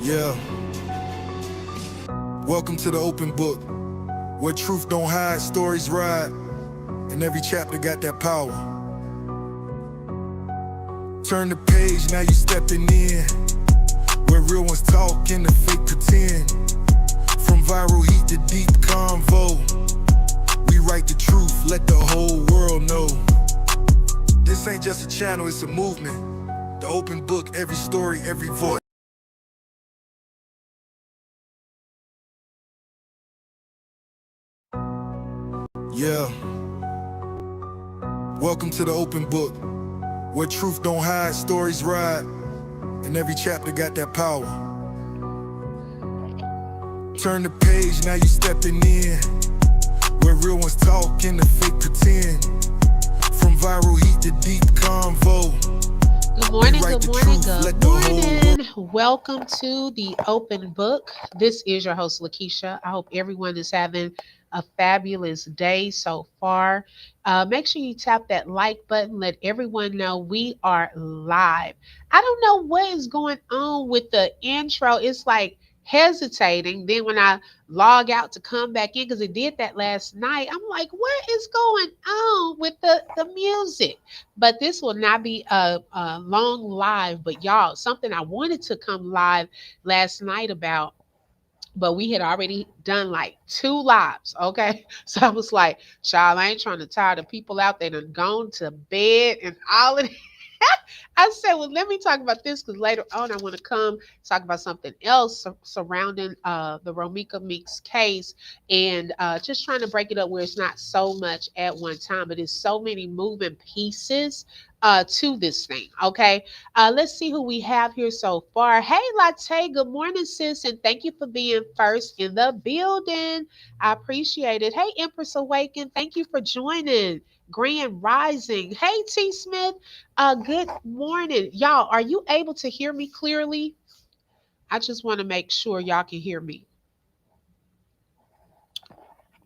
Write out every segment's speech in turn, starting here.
Yeah, welcome to the open book, where truth don't hide, stories ride, and every chapter got that power. Turn the page, now you stepping in, where real ones talk and the fake pretend. From viral heat to deep convo, we write the truth, let the whole world know. This ain't just a channel, it's a movement. The open book, every story, every voice. Yeah, welcome to the open book, where truth don't hide, stories ride, and every chapter got that power. Turn the page, now you stepping in, where real ones talk and the fake pretend. From viral heat to deep convo. Good morning, good morning, good morning. Welcome to the open book. This is your host, Lakeisha. I hope everyone is having a fabulous day so far. Make sure you tap that like button. Let everyone know we are live. I don't know what is going on with the intro. It's like hesitating. Then when I log out to come back in, because it did that last night, I'm like, what is going on with the music? But this will not be a long live. But y'all, something I wanted to come live last night about, but we had already done like 2 lives. Okay. So I was like, child, I ain't trying to tire the people out there done gone to bed and all of I said, well, let me talk about this because later on I want to come talk about something else surrounding the Romeca Meeks case and just trying to break it up where it's not so much at one time, but it's so many moving pieces to this thing. Okay. Let's see who we have here so far. Hey, Latte, good morning, sis, and thank you for being first in the building. I appreciate it. Hey, Empress Awaken, thank you for joining. Grand Rising. Hey, T Smith. Good morning. Y'all, are you able to hear me clearly? I just want to make sure y'all can hear me.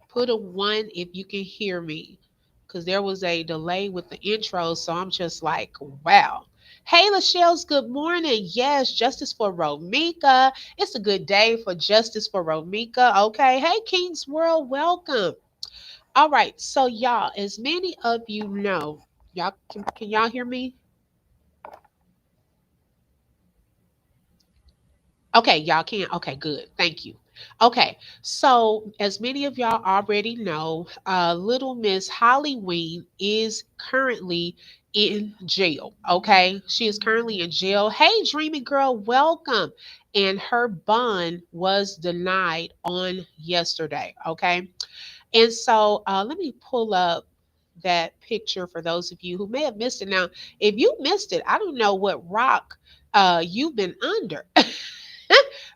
Put a one if you can hear me. Because there was a delay with the intro. So I'm just like, wow. Hey, Lachelle's good morning. Yes, justice for Romeca. It's a good day for justice for Romeca. Okay. Hey, King's World, welcome. All right. So, y'all, as many of you know, y'all can y'all hear me? Okay, y'all can. Okay, good. Thank you. Okay, so as many of y'all already know, Little Miss Halloween is currently in jail. Okay, she is currently in jail. Hey, Dreamy Girl, welcome. And her bond was denied on yesterday. Okay, and so let me pull up that picture for those of you who may have missed it. Now, if you missed it, I don't know what rock you've been under.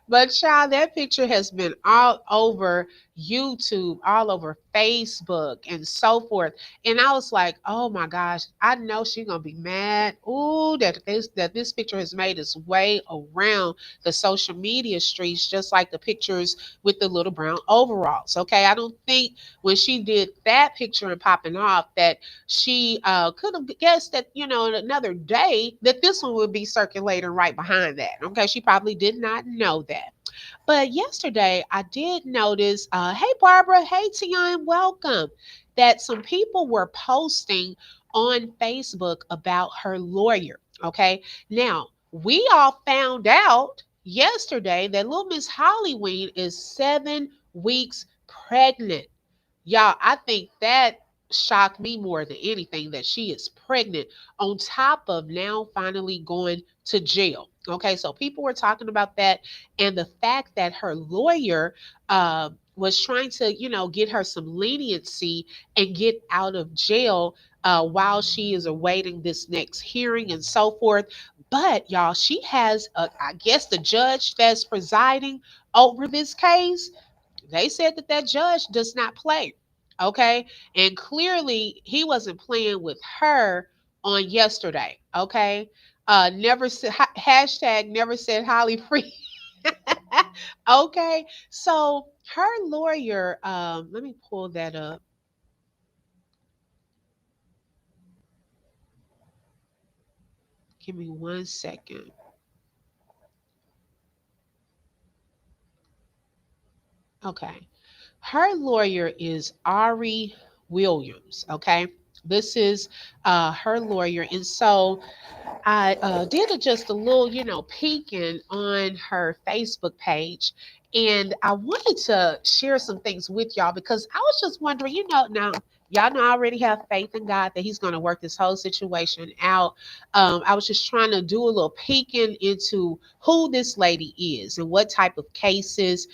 But child, that picture has been all over YouTube, all over Facebook, and so forth. And I was like, oh my gosh, I know she's gonna be mad. Ooh, that this picture has made its way around the social media streets, just like the pictures with the little brown overalls. Okay, I don't think when she did that picture and popping off that she could have guessed that in another day that this one would be circulating right behind that. Okay, she probably did not know that. But yesterday I did notice, hey Barbara, hey Tion, welcome, that some people were posting on Facebook about her lawyer. Okay, now we all found out yesterday that little Miss Halloween is 7 weeks pregnant. Y'all, I think that shocked me more than anything that she is pregnant on top of now finally going to jail. Okay, so people were talking about that and the fact that her lawyer was trying to, get her some leniency and get out of jail while she is awaiting this next hearing and so forth. But y'all, she has, I guess, the judge that's presiding over this case. They said that that judge does not play. Okay. And clearly he wasn't playing with her on yesterday. Okay. Never said, hashtag never said Holly free. Okay. So her lawyer, let me pull that up. Give me 1 second. Okay. Her lawyer is Ari Williams. Okay. This is her lawyer. And so I did just a little, peeking on her Facebook page. And I wanted to share some things with y'all because I was just wondering, now y'all know I already have faith in God that He's going to work this whole situation out. I was just trying to do a little peeking into who this lady is and what type of cases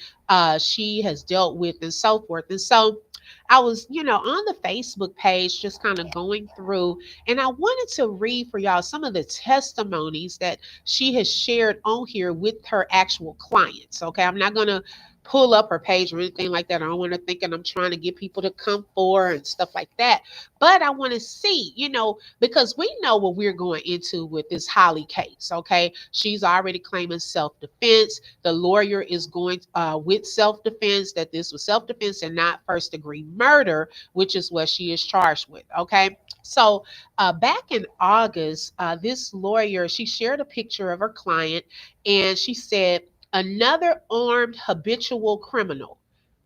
she has dealt with and so forth. And so I was, on the Facebook page, just kind of going through, and I wanted to read for y'all some of the testimonies that she has shared on here with her actual clients. Okay. I'm not going to pull up her page or anything like that. I don't want to think and I'm trying to get people to come for and stuff like that. But I want to see, because we know what we're going into with this Holly case. Okay. She's already claiming self defense. The lawyer is going with self defense, that this was self defense and not first degree murder, which is what she is charged with. Okay. So back in August, this lawyer, she shared a picture of her client and she said, another armed habitual criminal,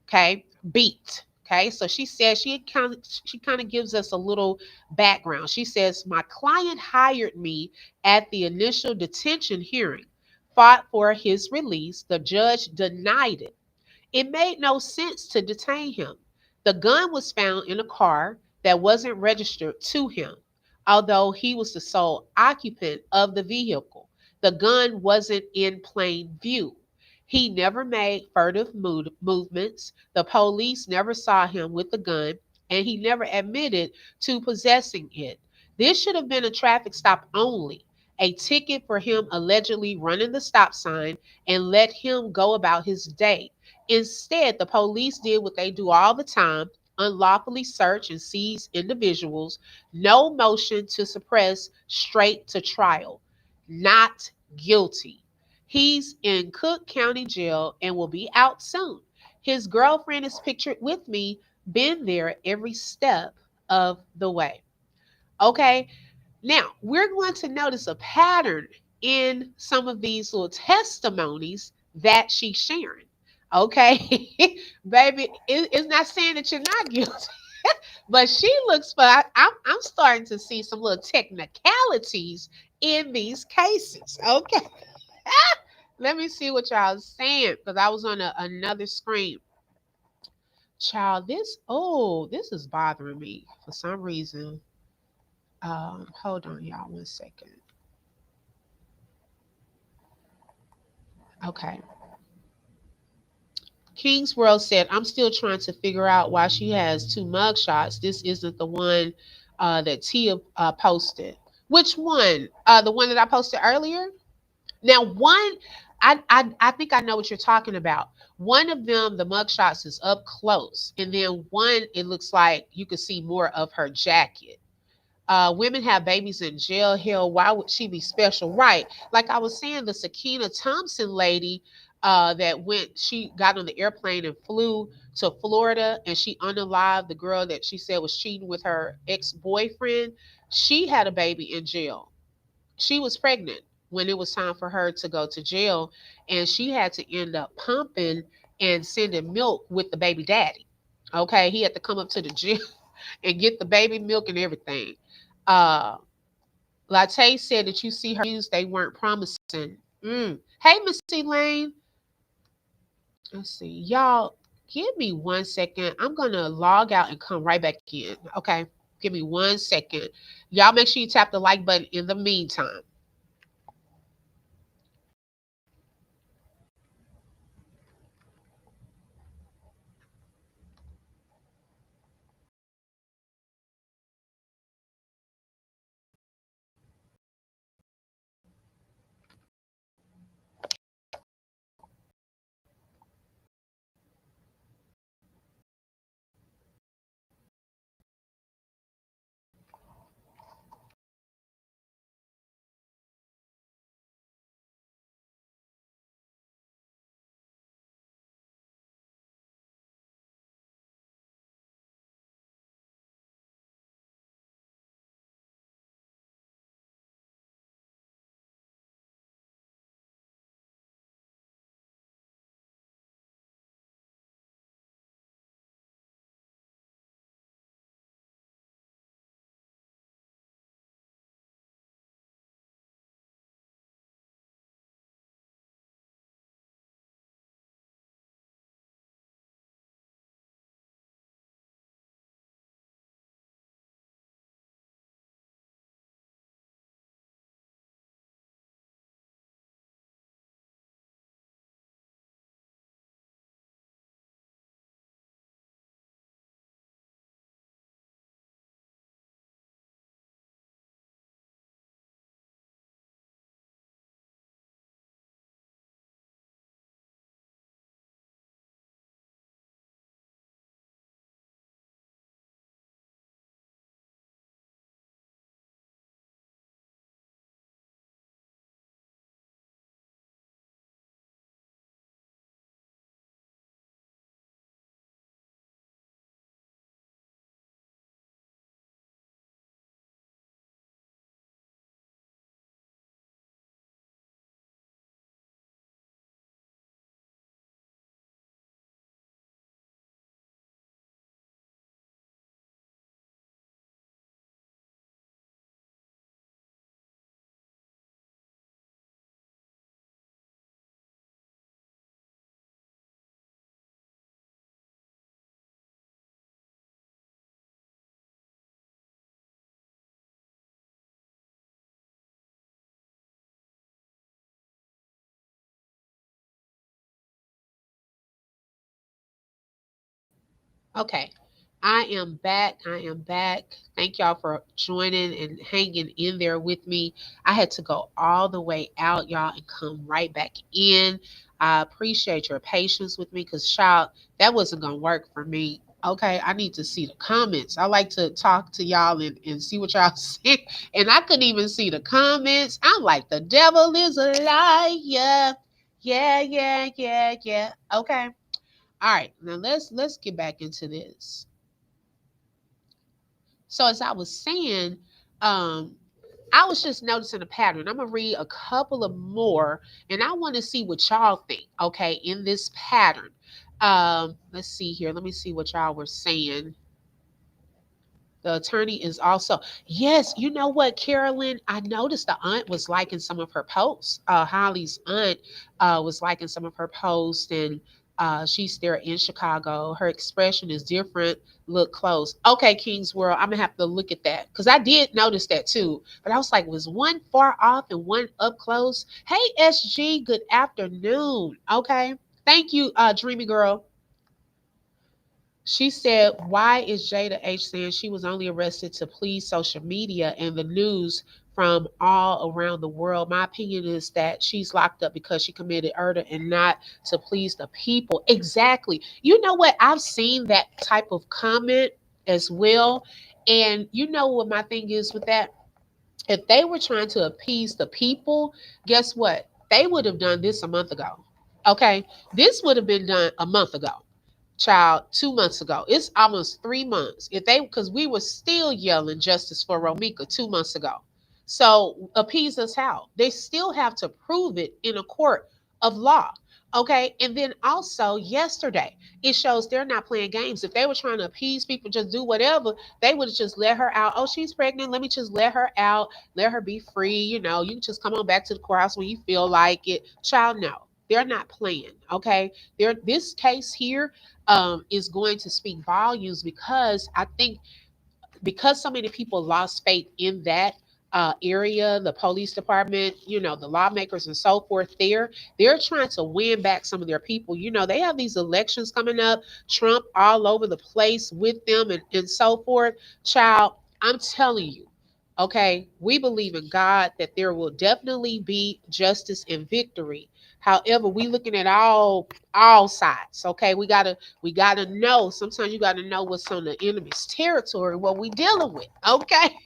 okay, beat. Okay, so she said she kind of gives us a little background. She says, my client hired me at the initial detention hearing, fought for his release. The judge denied it. It made no sense to detain him. The gun was found in a car that wasn't registered to him, although he was the sole occupant of the vehicle. The gun wasn't in plain view. He never made furtive movements. The police never saw him with the gun, and he never admitted to possessing it. This should have been a traffic stop only, a ticket for him allegedly running the stop sign, and let him go about his day. Instead, the police did what they do all the time, unlawfully search and seize individuals. No motion to suppress, straight to trial. Not guilty. He's in Cook County Jail and will be out soon. His girlfriend is pictured with me, been there every step of the way. Okay, now, we're going to notice a pattern in some of these little testimonies that she's sharing. Okay, baby, it's not saying that you're not guilty, but she looks for, I'm starting to see some little technicalities in these cases. Okay, let me see what y'all saying because I was on another screen. Child, this is bothering me for some reason. Hold on, y'all, 1 second. Okay. King's World said, I'm still trying to figure out why she has two mugshots. This isn't the one that Tia posted. Which one? The one that I posted earlier? Now, one, I think I know what you're talking about. One of them, the mugshots is up close. And then one, it looks like you could see more of her jacket. Women have babies in jail. Hell, why would she be special? Right. Like I was saying, the Sakina Thompson lady that she got on the airplane and flew to Florida and she unalived the girl that she said was cheating with her ex boyfriend. She had a baby in jail. She was pregnant when it was time for her to go to jail, and she had to end up pumping and sending milk with the baby daddy. Okay, he had to come up to the jail and get the baby milk and everything. Uh, Latte said that you see her views, they weren't promising. Hey, Missy Lane. Let's see. Y'all, give me 1 second. I'm going to log out and come right back in. Okay. Give me 1 second. Y'all make sure you tap the like button in the meantime. Okay. I am back. I am back. Thank y'all for joining and hanging in there with me. I had to go all the way out, y'all, and come right back in. I appreciate your patience with me because, child, that wasn't going to work for me. Okay, I need to see the comments. I like to talk to y'all and see what y'all see. And I couldn't even see the comments. I'm like, the devil is a liar. Yeah, yeah, yeah, yeah. Okay. All right, now let's get back into this. So as I was saying, um, I was just noticing a pattern. I'm gonna read a couple of more, and I want to see what y'all think. Okay, in this pattern. Let's see here. Let me see what y'all were saying. The attorney is also, yes, you know what, Carolyn? I noticed the aunt was liking some of her posts. Holly's aunt was liking some of her posts, and she's there in Chicago. Her expression is different. Look close. Okay, King's World, I'm gonna have to look at that because I did notice that too. But I was like, was one far off and one up close? Hey, SG, good afternoon. Okay, thank you, Dreamy Girl. She said, why is Jada H saying she was only arrested to please social media and the news from all around the world? My opinion is that she's locked up because she committed murder and not to please the people. Exactly. You know what? I've seen that type of comment as well. And you know what my thing is with that? If they were trying to appease the people, guess what? They would have done this a month ago. Okay. This would have been done a month ago, child, 2 months ago. It's almost 3 months. If they, because we were still yelling justice for Romeca 2 months ago. So appease us how? They still have to prove it in a court of law. Okay. And then also yesterday, it shows they're not playing games. If they were trying to appease people, just do whatever, they would have just let her out. Oh, she's pregnant. Let me just let her out. Let her be free. You know, you can just come on back to the courthouse when you feel like it. Child, no. They're not playing. Okay. They're, this case here is going to speak volumes because I think because so many people lost faith in that area, the police department, you know, the lawmakers and so forth, they're trying to win back some of their people. You know, they have these elections coming up, Trump all over the place with them and so forth. Child, I'm telling you, okay, we believe in God that there will definitely be justice and victory. However, we looking at all sides. Okay, we gotta know. Sometimes you gotta know what's on the enemy's territory, what we dealing with. Okay.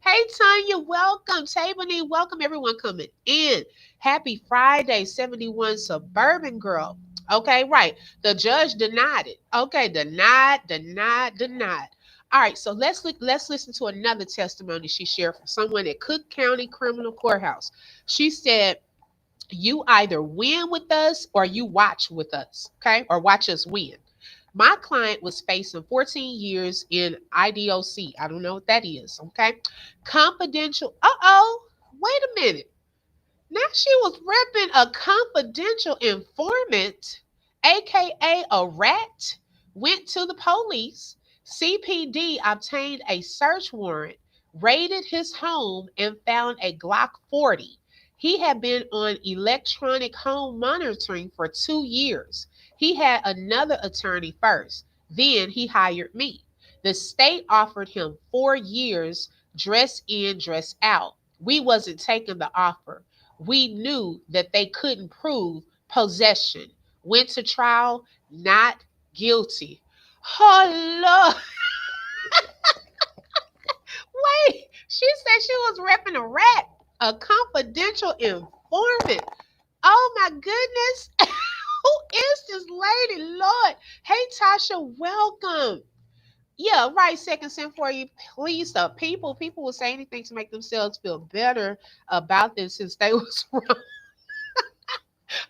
Hey Tanya, welcome. Tabani, welcome everyone coming in. Happy Friday, 71 Suburban Girl. Okay, right. The judge denied it. Okay, denied, denied, denied. All right, so let's listen to another testimony she shared from someone at Cook County Criminal Courthouse. She said, you either win with us or you watch with us, okay? Or watch us win. My client was facing 14 years in IDOC. I don't know what that is, okay? Confidential. Uh-oh. Wait a minute. Now she was repping a confidential informant, aka a rat, went to the police. CPD obtained a search warrant, raided his home, and found a Glock 40. He had been on electronic home monitoring for 2 years. He had another attorney first, then he hired me. The state offered him 4 years, dress in, dress out. We wasn't taking the offer. We knew that they couldn't prove possession. Went to trial, not guilty. Oh, Lord. Wait. She said she was repping a rat, a confidential informant. Oh, my goodness. Who is this lady, Lord? Hey, Tasha, welcome. Yeah, right. Second sin for you. Please, the people will say anything to make themselves feel better about this since they was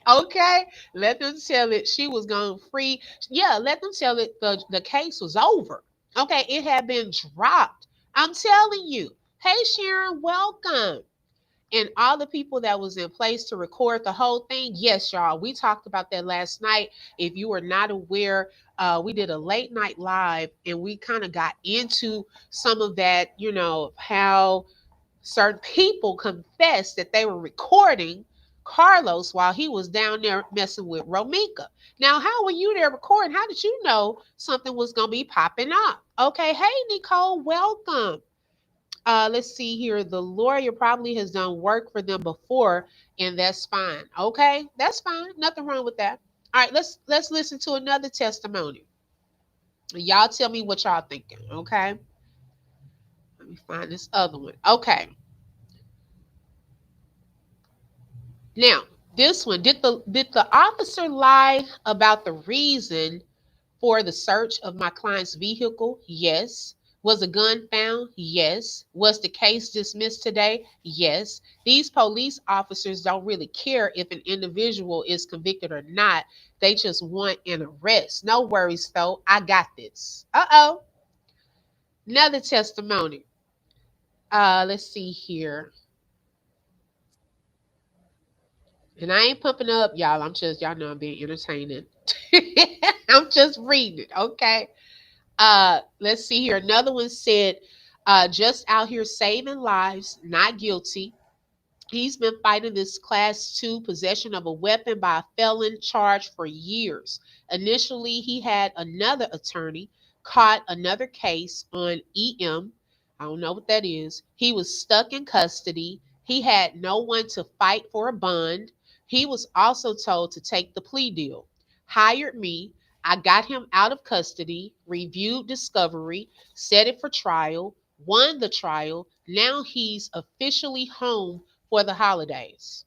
okay, let them tell it she was gone free. Yeah, let them tell it the case was over. Okay, it had been dropped. I'm telling you. Hey Sharon, welcome. And all the people that was in place to record the whole thing. Yes, y'all. We talked about that last night. If you were not aware, we did a late night live and we kind of got into some of that, how certain people confessed that they were recording Carlos while he was down there messing with Romeca. Now, how were you there recording? How did you know something was going to be popping up? Okay, hey, Nicole, welcome. Let's see here. The lawyer probably has done work for them before, and that's fine. Okay, that's fine. Nothing wrong with that. All right, let's listen to another testimony. Y'all tell me what y'all thinking. Okay, let me find this other one. Okay, now this one did the officer lie about the reason for the search of my client's vehicle? Yes. Was a gun found? Yes. Was the case dismissed today? Yes. These police officers don't really care if an individual is convicted or not. They just want an arrest. No worries, though. I got this. Uh-oh. Another testimony. Let's see here. And I ain't pumping up, y'all. Y'all know I'm being entertaining. I'm just reading it, okay? Let's see here. Another one said, just out here saving lives, not guilty. He's been fighting this class two possession of a weapon by a felon charge for years. Initially, he had another attorney, caught another case on EM. I don't know what that is. He was stuck in custody. He had no one to fight for a bond. He was also told to take the plea deal. Hired me. I got him out of custody, reviewed discovery, set it for trial, won the trial. Now he's officially home for the holidays.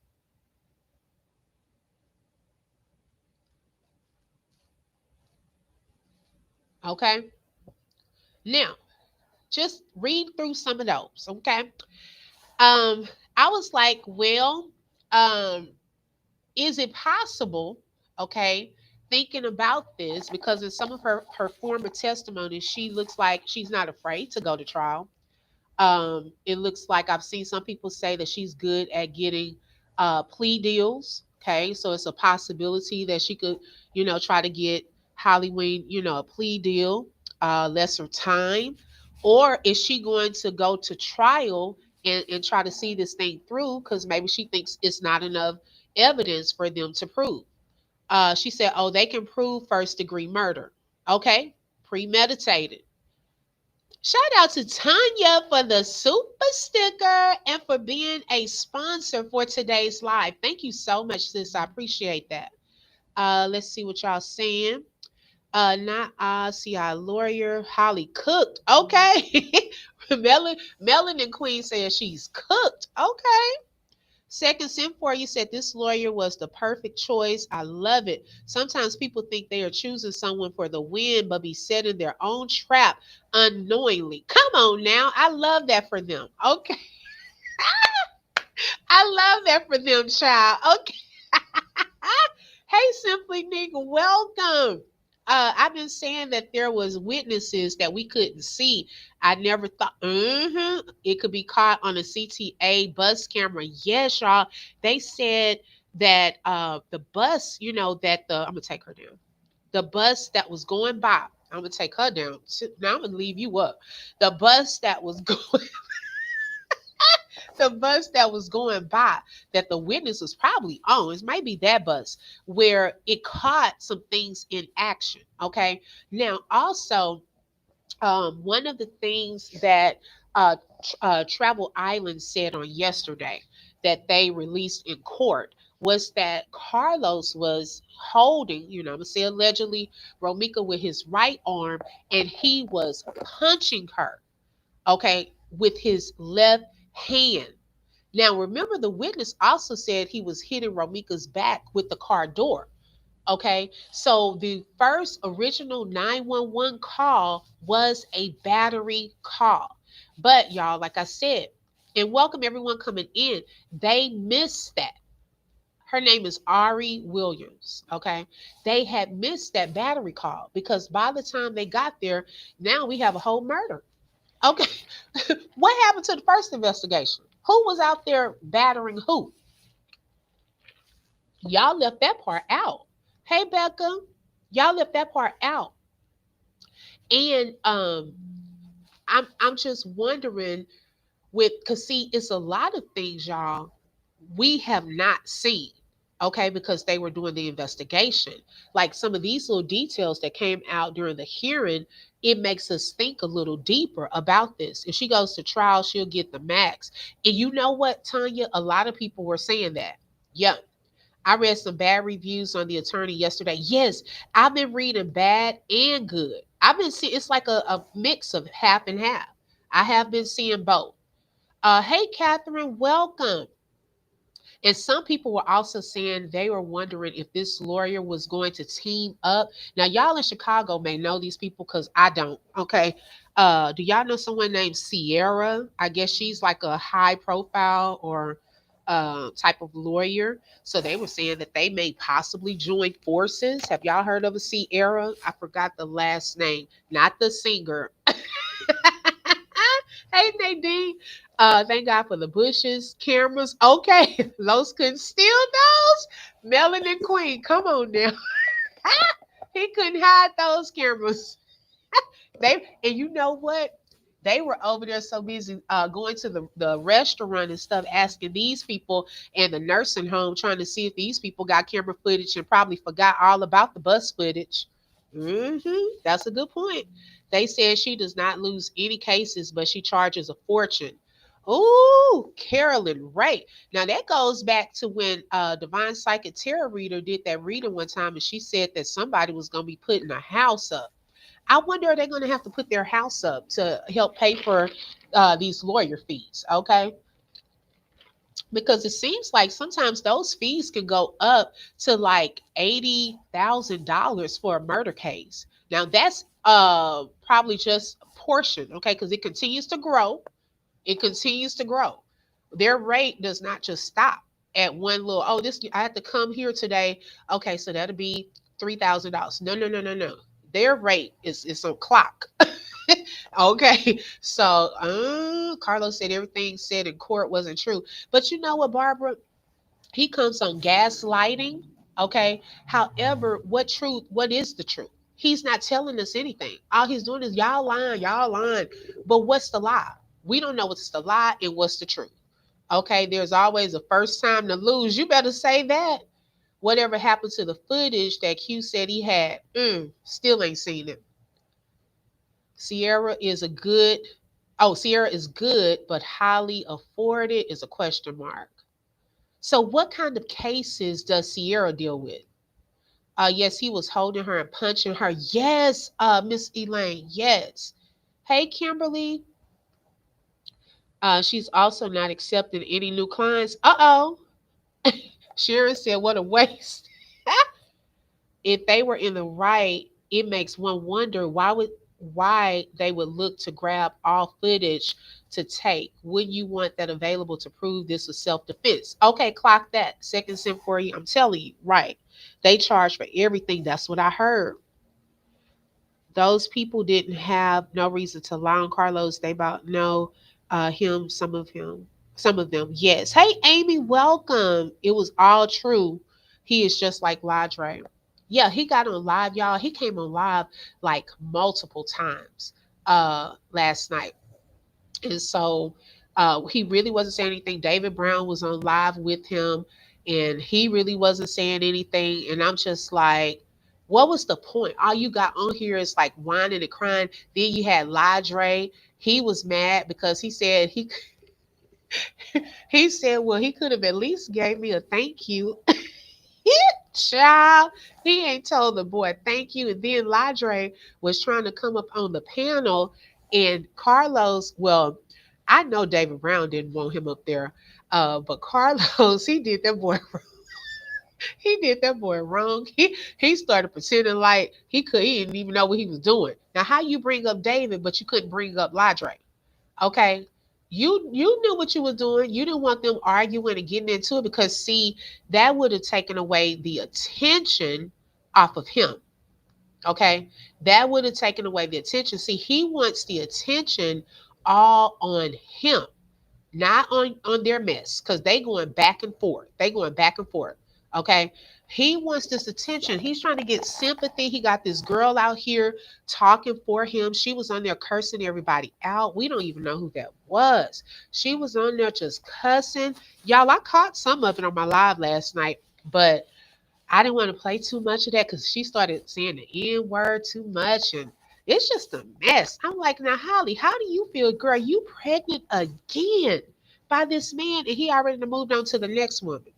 Okay. Now, just read through some of those. Okay. Um, I was like, well, um, is it possible? Okay. Thinking about this, because in some of her former testimonies, she looks like she's not afraid to go to trial. It looks like I've seen some people say that she's good at getting plea deals. Okay, so it's a possibility that she could, try to get Hollywood, a plea deal, lesser time, or is she going to go to trial and try to see this thing through because maybe she thinks it's not enough evidence for them to prove. She said, "Oh, they can prove first degree murder. Okay, premeditated." Shout out to Tanya for the super sticker and for being a sponsor for today's live. Thank you so much, sis. I appreciate that. Let's see what y'all saying. Not see our lawyer Holly cooked. Okay. Melon and Queen says she's cooked. Okay. Second Sin for you said this lawyer was the perfect choice. I love it. Sometimes people think they are choosing someone for the win, but be setting their own trap unknowingly. Come on now. I love that for them. Okay. I love that for them, child. Okay. Hey, Simply Nigga, welcome. I've been saying that there was witnesses that we couldn't see. I never thought it could be caught on a CTA bus camera. Yes, y'all. They said that the bus, that I'm gonna take her down. The bus that was going by, I'm gonna take her down. Now I'm gonna leave you up. The bus that was going the bus that was going by that the witness was probably on. It might be that bus where it caught some things in action. Okay. Now, also, one of the things that Travel Island said on yesterday that they released in court was that Carlos was holding, I'm gonna say allegedly, Romeca with his right arm, and he was punching her, okay, with his left hand. Now, remember, the witness also said he was hitting Romeca's back with the car door. Okay, so the first original 911 call was a battery call. But, y'all, like I said, and welcome everyone coming in, they missed that. Her name is Ari Williams. Okay, they had missed that battery call because by the time they got there, now we have a whole murder. Okay. What happened to the first investigation? Who was out there battering who? Y'all left that part out. Hey, Becca, y'all left that part out. And I'm just wondering with, cause see, it's a lot of things, y'all. we have not seen, okay, because they were doing the investigation. Like some of these little details that came out during the hearing, it makes us think a little deeper about this. If she goes to trial, she'll get the max. And you know what, Tanya? A lot of people were saying that. Yep. I read some bad reviews on the attorney yesterday. Yes, I've been reading bad and good. I've been seeing it's like a mix of half and half. I have been seeing both. Hey, Catherine, welcome. And some people were also saying they were wondering if this lawyer was going to team up. Now, y'all in Chicago may know these people because I don't. Okay. Do y'all know someone named Sierra? I guess she's like a high profile or type of lawyer. So they were saying that they may possibly join forces. Have y'all heard of a Sierra? I forgot the last name, not the singer. Hey Nadine. Thank God for the bushes, cameras. Okay, Los couldn't steal those. Melanin Queen, come on now. He couldn't hide those cameras. They and you know what? They were over there so busy going to the restaurant and stuff, asking these people and the nursing home, trying to see if these people got camera footage and probably forgot all about the bus footage. That's a good point. They said she does not lose any cases, but she charges a fortune. Ooh, Carolyn, right. Now that goes back to when Divine Psychic Tarot Reader did that reading one time, and she said that somebody was going to be putting a house up. I wonder are they going to have to put their house up to help pay for these lawyer fees? Okay, because it seems like sometimes those fees can go up to like $80,000 for a murder case. Now that's probably just a portion, okay, because it continues to grow. It continues to grow. Their rate does not just stop at one little, oh, this I have to come here today. Okay, so that'll be $3,000. No, no, no, no, no. Their rate is on clock. Okay, so Carlos said everything said in court wasn't true. But you know what, Barbara? He comes on gaslighting. Okay. However, what is the truth? He's not telling us anything. All he's doing is y'all lying. But what's the lie? We don't know what's the lie and what's the truth. Okay, there's always a first time to lose. You better say that. Whatever happened to the footage that Q said he had, still ain't seen it. Sierra is a good, Sierra is good, but highly afforded is a question mark. So, what kind of cases does Sierra deal with? Yes, he was holding her and punching her. Yes, Miss Elaine. Yes. Hey, Kimberly. She's also not accepting any new clients. Oh. Sharon said, "What a waste." If they were in the right, it makes one wonder why they would look to grab all footage to take. Wouldn't you want that available to prove this was self-defense? Okay, clock that. Second sim for you. I'm telling you, right. They charge for everything. That's what I heard. Those people didn't have no reason to lie on Carlos. They about know some of them. Yes. Hey, Amy, welcome. It was all true. He is just like Ladre. Yeah, he got on live, y'all. He came on live like multiple times last night. And so he really wasn't saying anything. David Brown was on live with him and he really wasn't saying anything. And I'm just like, what was the point? All you got on here is like whining and crying. Then you had Ladre. He was mad because he said he said, well, he could have at least gave me a thank you. Child, he ain't told the boy thank you. And then Ladre was trying to come up on the panel, and Carlos, well, I know David Brown didn't want him up there, but Carlos, he did that boy. He did that boy wrong. He started pretending like he didn't even know what he was doing. Now, how you bring up David, but you couldn't bring up Ladre? Okay, you knew what you were doing. You didn't want them arguing and getting into it because see, that would have taken away the attention off of him. Okay, that would have taken away the attention. See, he wants the attention all on him, not on their mess, because they going back and forth. They going back and forth. Okay. He wants this attention. He's trying to get sympathy. He got this girl out here talking for him. She was on there cursing everybody out. We don't even know who that was. She was on there just cussing. Y'all, I caught some of it on my live last night, but I didn't want to play too much of that because she started saying the N word too much, and it's just a mess. I'm like, now, Holly, how do you feel, girl? You pregnant again by this man, and he already done moved on to the next woman.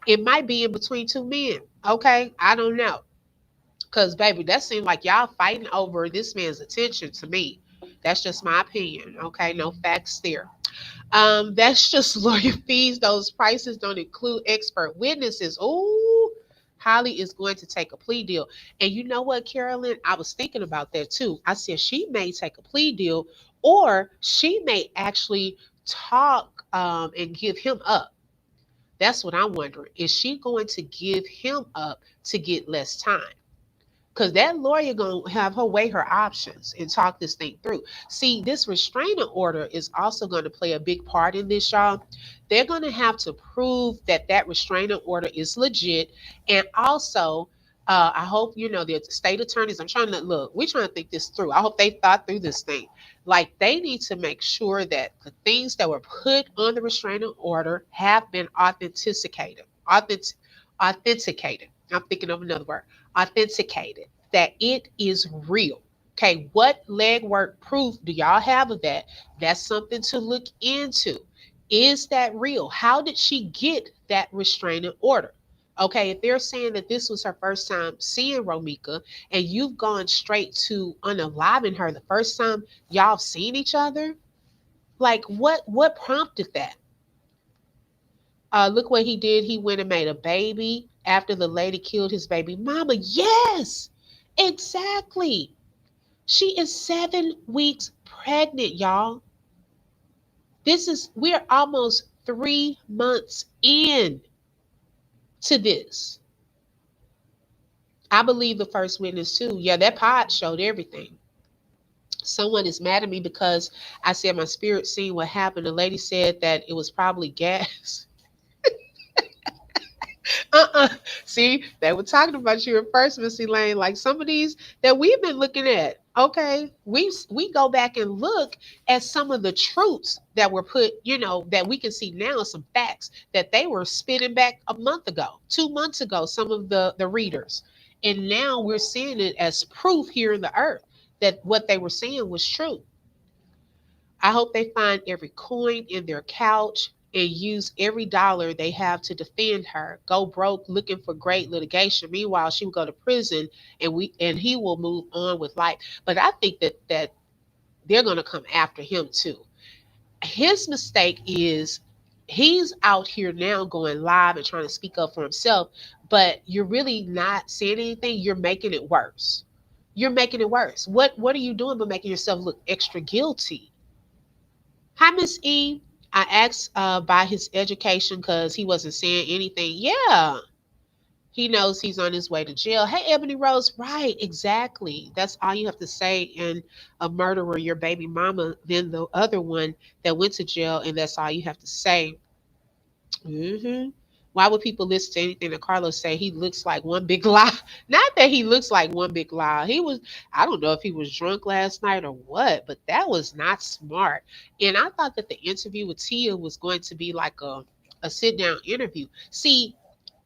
It might be in between two men. Okay, I don't know. Cause baby, that seemed like y'all fighting over this man's attention to me. That's just my opinion. Okay, no facts there. That's just lawyer fees. Those prices don't include expert witnesses. Ooh, Holly is going to take a plea deal. And you know what, Carolyn? I was thinking about that too. I said she may take a plea deal, or she may actually talk and give him up. That's what I'm wondering. Is she going to give him up to get less time? Because that lawyer gonna have her weigh her options and talk this thing through. See, this restraining order is also going to play a big part in this, y'all. They're going to have to prove that that restraining order is legit, and also, I hope you know the state attorneys. I'm trying to look. We're trying to think this through. I hope they thought through this thing. Like they need to make sure that the things that were put on the restraining order have been authenticated. Authenticated. I'm thinking of another word. Authenticated, that it is real. Okay, what legwork proof do y'all have of that? That's something to look into. Is that real? How did she get that restraining order? Okay, if they're saying that this was her first time seeing Romeca and you've gone straight to unaliving her the first time y'all seen each other, like what prompted that? Look what he did. He went and made a baby after the lady killed his baby mama. Yes, exactly. She is 7 weeks pregnant, y'all. We're almost 3 months in to this. I believe the first witness too. Yeah, that pod showed everything. Someone is mad at me because I said my spirit seen what happened. The lady said that it was probably gas. uh-uh. See, they were talking about you at first, Missy Lane. Like some of these that we've been looking at. Okay, we go back and look at some of the truths that were put, that we can see now, some facts that they were spitting back a month ago, 2 months ago, some of the readers. And now we're seeing it as proof here in the earth that what they were saying was true. I hope they find every coin in their couch and use every dollar they have to defend her. Go broke looking for great litigation. Meanwhile, she will go to prison and he will move on with life. But I think that they're gonna come after him too. His mistake is he's out here now going live and trying to speak up for himself, but you're really not saying anything. You're making it worse. You're making it worse. What are you doing but making yourself look extra guilty? Hi, Miss E. I asked by his education because he wasn't saying anything. Yeah, he knows he's on his way to jail. Hey, Ebony Rose. Right, exactly. That's all you have to say in a murderer, your baby mama, then the other one that went to jail, and that's all you have to say. Why would people listen to anything that Carlos say? He looks like one big lie. Not that he looks like one big lie. I don't know if he was drunk last night or what, but that was not smart. And I thought that the interview with Tia was going to be like a sit down interview. See,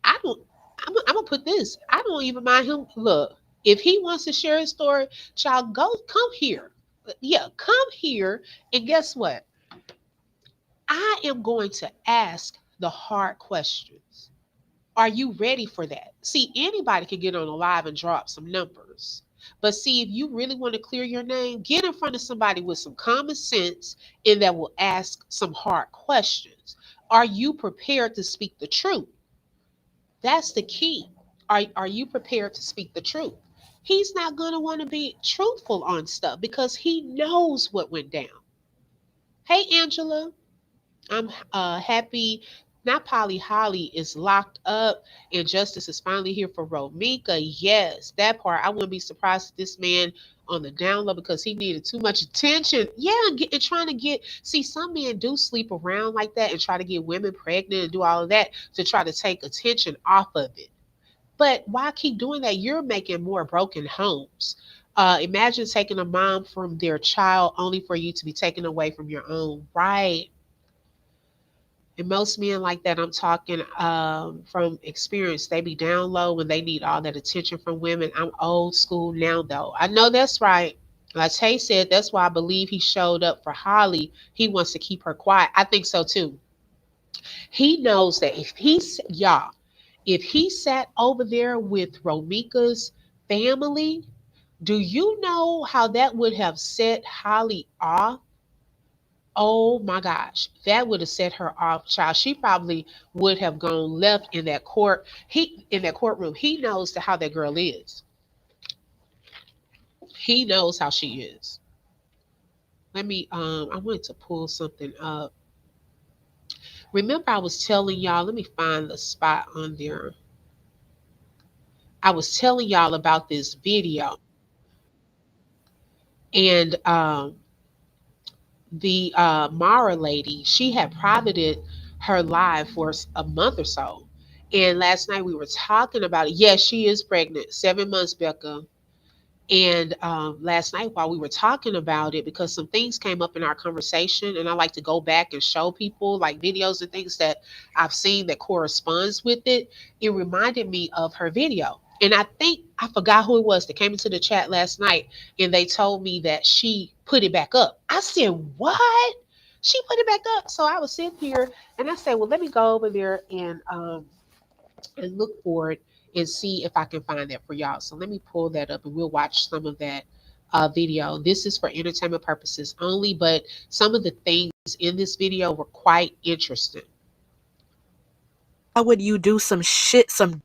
I don't, I'm gonna put this. I don't even mind him. Look, if he wants to share his story, child, come here. Yeah, come here. And guess what? I am going to ask the hard questions. Are you ready for that? See, anybody can get on a live and drop some numbers. But see, if you really want to clear your name, get in front of somebody with some common sense and that will ask some hard questions. Are you prepared to speak the truth? That's the key. Are you prepared to speak the truth? He's not going to want to be truthful on stuff because he knows what went down. Hey, Angela. I'm happy. Not Polly Holly is locked up and justice is finally here for Romeca. Yes, that part. I wouldn't be surprised if this man on the down low because he needed too much attention. Yeah, and trying to get, see, some men do sleep around like that and try to get women pregnant and do all of that to try to take attention off of it. But why keep doing that? You're making more broken homes. Imagine taking a mom from their child only for you to be taken away from your own. Right. And most men like that, I'm talking from experience, they be down low when they need all that attention from women. I'm old school now, though. I know that's right. Like Tay said, that's why I believe he showed up for Holly. He wants to keep her quiet. I think so too. He knows that if he's, y'all, if he sat over there with Romeca's family, do you know how that would have set Holly off? Oh my gosh, that would have set her off, child. She probably would have gone left in that courtroom. He knows how that girl is. He knows how she is. Let me I wanted to pull something up. Remember I was telling y'all, let me find the spot on there. I was telling y'all about this video and the Mara lady, she had privated her live for a month or so. And last night we were talking about it. Yes, she is pregnant, 7 months, Becca. And last night while we were talking about it, because some things came up in our conversation, and I like to go back and show people like videos and things that I've seen that corresponds with it. It reminded me of her video. And I think I forgot who it was that came into the chat last night and they told me that she put it back up. I said, what? She put it back up. So I was sitting here and I said, well, let me go over there and look for it and see if I can find that for y'all. So let me pull that up and we'll watch some of that video. This is for entertainment purposes only, but some of the things in this video were quite interesting. Why would you do some shit, some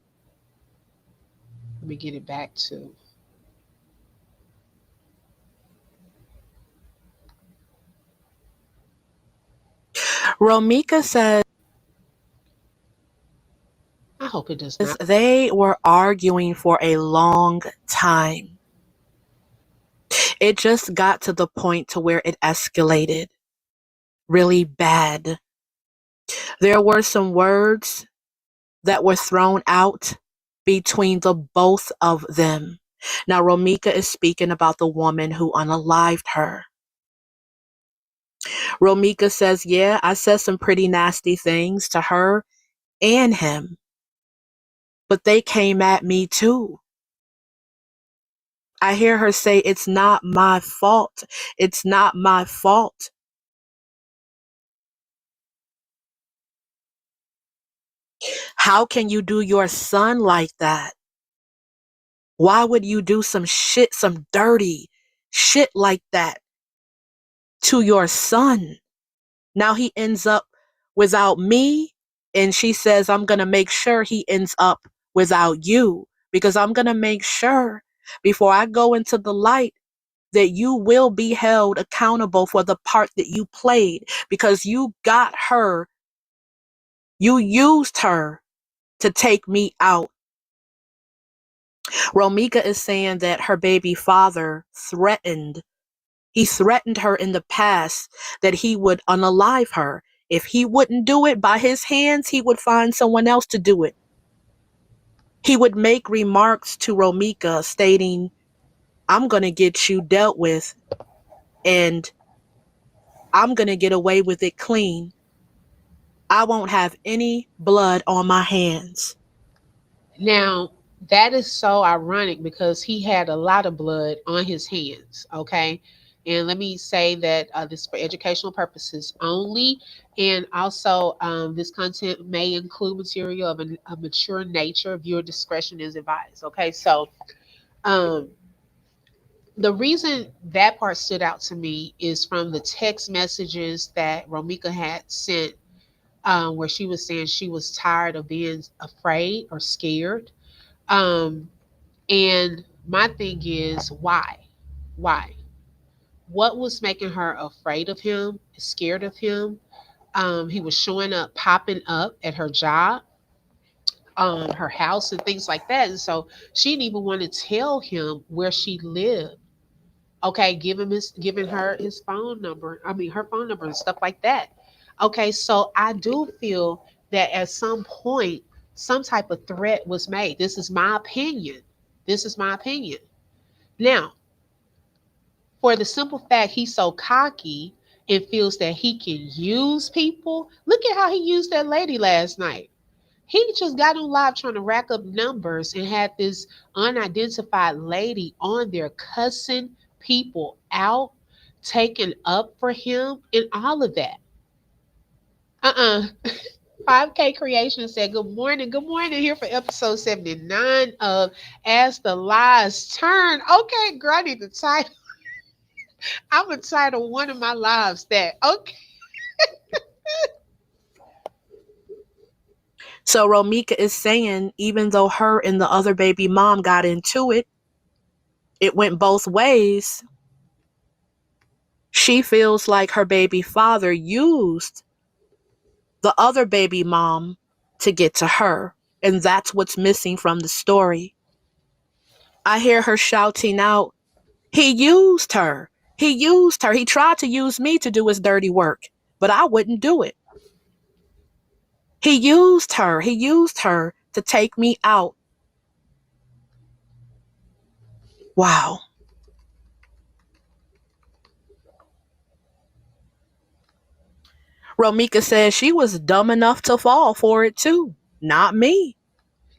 Let me get it back to. Romeca says I hope it does not. they were arguing for a long time. It just got to the point to where it escalated really bad. There were some words that were thrown out between the both of them. Now, Romeca is speaking about the woman who unalived her. Romeca says, yeah, I said some pretty nasty things to her and him, but they came at me too. I hear her say, it's not my fault. It's not my fault. How can you do your son like that? Why would you do some shit, some dirty shit like that to your son? Now he ends up without me, and she says, I'm going to make sure he ends up without you, because I'm going to make sure before I go into the light that you will be held accountable for the part that you played, because you got her, you used her to take me out. Romeca is saying that her baby father he threatened her in the past that he would unalive her. If he wouldn't do it by his hands, he would find someone else to do it. He would make remarks to Romeca stating, I'm going to get you dealt with and I'm going to get away with it clean. I won't have any blood on my hands. Now, that is so ironic because he had a lot of blood on his hands. Okay. And let me say that this is for educational purposes only. And also, this content may include material of a mature nature. Viewer discretion is advised. Okay. So, um, the reason that part stood out to me is from the text messages that Romeca had sent, where she was saying she was tired of being afraid or scared. Um, and my thing is, why? Why? What was making her afraid of him, scared of him? He was showing up, popping up at her job, her house, and things like that. And so she didn't even want to tell him where she lived. Okay, giving her his phone number. I mean her phone number and stuff like that. Okay, so I do feel that at some point some type of threat was made. This is my opinion. This is my opinion. Now, for the simple fact he's so cocky and feels that he can use people. Look at how he used that lady last night. He just got on live trying to rack up numbers and had this unidentified lady on there cussing people out, taking up for him, and all of that. 5K Creation said, Good morning. Good morning. Here for episode 79 of As the Lies Turn. Okay, girl, I need the title. I'm going to title one of my lives that. Okay. So Romeca is saying, even though her and the other baby mom got into it, it went both ways. She feels like her baby father used the other baby mom to get to her. And that's what's missing from the story. I hear her shouting out, he used her. He used her. He tried to use me to do his dirty work, but I wouldn't do it. He used her. He used her to take me out. Wow. Romeca says she was dumb enough to fall for it too. Not me.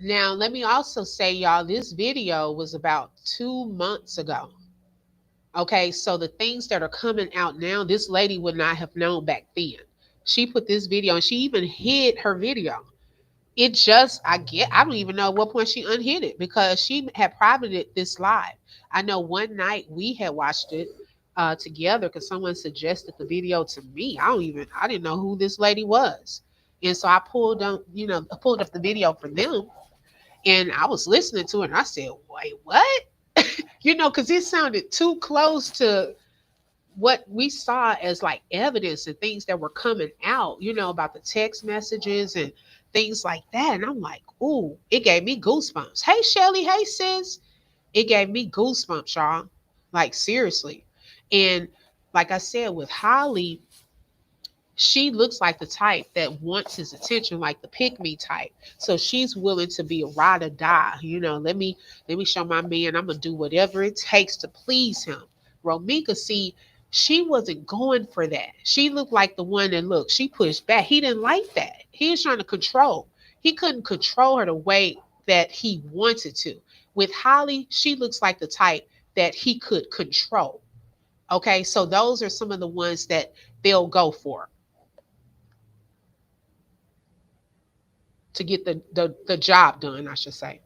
Now, let me also say, y'all, this video was about 2 months ago. Okay, so the things that are coming out now, this lady would not have known back then. She put this video and she even hid her video. It just, I don't even know at what point she unhid it because she had privated this live. I know one night we had watched it together because someone suggested the video to me. I didn't know who this lady was. And so I pulled up the video for them and I was listening to it and I said, wait, what? Because it sounded too close to what we saw as like evidence and things that were coming out, about the text messages and things like that. And I'm like, ooh, it gave me goosebumps. Hey, Shelly. Hey, sis. It gave me goosebumps, y'all. Like, seriously. And like I said, with Holly, she looks like the type that wants his attention, like the pick me type. So she's willing to be a ride or die. Let me show my man I'm gonna do whatever it takes to please him. Romeca, see, she wasn't going for that. She looked like the one that looked, she pushed back. He didn't like that. He was trying to control. He couldn't control her the way that he wanted to. With Holly, she looks like the type that he could control. Okay, so those are some of the ones that they'll go for to get the job done, I should say.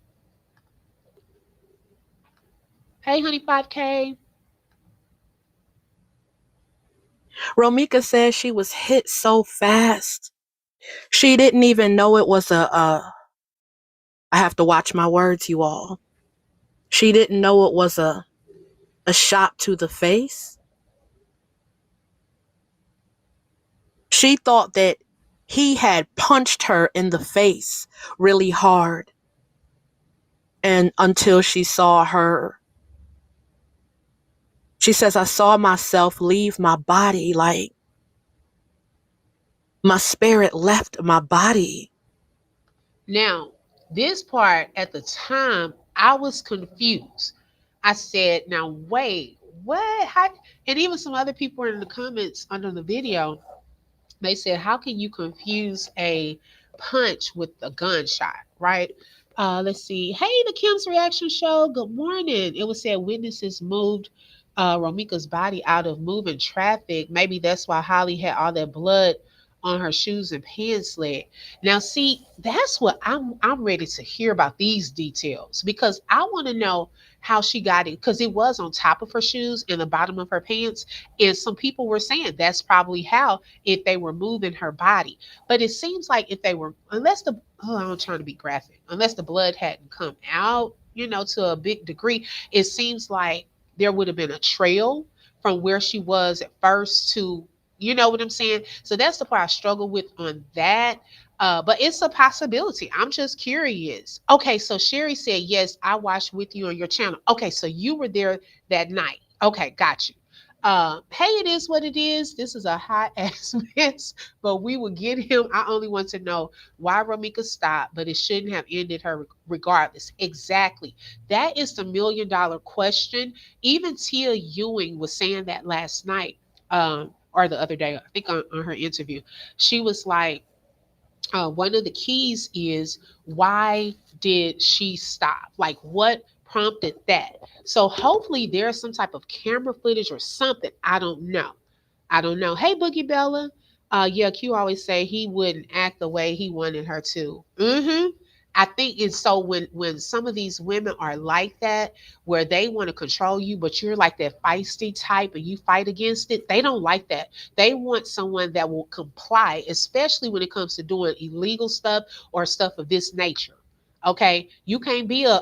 Hey, honey, 5K. Romeca says she was hit so fast. She didn't even know it was I have to watch my words, you all. She didn't know it was a shot to the face. She thought that he had punched her in the face really hard. And until she saw her, she says, I saw myself leave my body, like my spirit left my body. Now, this part at the time, I was confused. I said, now wait, what? How? And even some other people in the comments under the video, they said, how can you confuse a punch with a gunshot, right? Let's see. Hey, the Kim's Reaction Show. Good morning. It was said witnesses moved Romeca's body out of moving traffic. Maybe that's why Holly had all that blood on her shoes and pants leg. Now, see, that's what I'm ready to hear about these details because I want to know how she got it because it was on top of her shoes and the bottom of her pants. And some people were saying that's probably how if they were moving her body. But it seems like if they were, I'm trying to be graphic, unless the blood hadn't come out, to a big degree, it seems like there would have been a trail from where she was at first to, you know what I'm saying? So that's the part I struggle with on that. But it's a possibility. I'm just curious. Okay, so Sherry said, yes, I watched with you on your channel. Okay, so you were there that night. Okay, got you. Hey, it is what it is. This is a hot ass mess, but we will get him. I only want to know why Romeca stopped, but it shouldn't have ended her regardless. Exactly. That is the $1 million question. Even Tia Ewing was saying that last night, or the other day, I think on her interview. She was like, one of the keys is why did she stop? Like, what prompted that? So, hopefully, there's some type of camera footage or something. I don't know. I don't know. Hey, Boogie Bella. Yeah, Q always say he wouldn't act the way he wanted her to. Mm-hmm. I think it's so when some of these women are like that, where they want to control you, but you're like that feisty type and you fight against it, they don't like that. They want someone that will comply, especially when it comes to doing illegal stuff or stuff of this nature. Okay, you can't be heavy,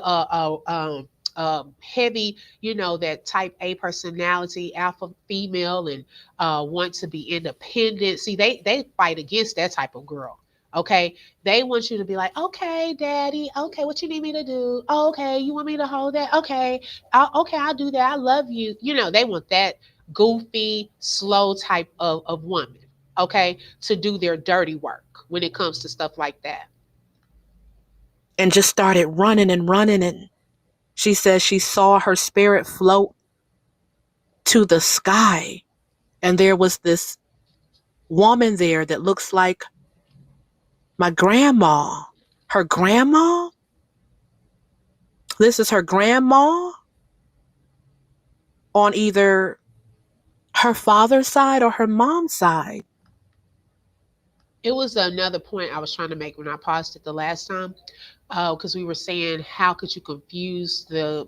that type A personality, alpha female, and want to be independent. See, they fight against that type of girl. Okay, they want you to be like, okay, daddy, okay, what you need me to do? Oh, okay, you want me to hold that? Okay, okay, I'll do that. I love you. They want that goofy, slow type of woman, okay, to do their dirty work when it comes to stuff like that. and just started running and running. And she says she saw her spirit float to the sky. And there was this woman there that looks like my grandma. Her grandma? This is her grandma on either her father's side or her mom's side. It was another point I was trying to make when I paused it the last time, because we were saying how could you confuse the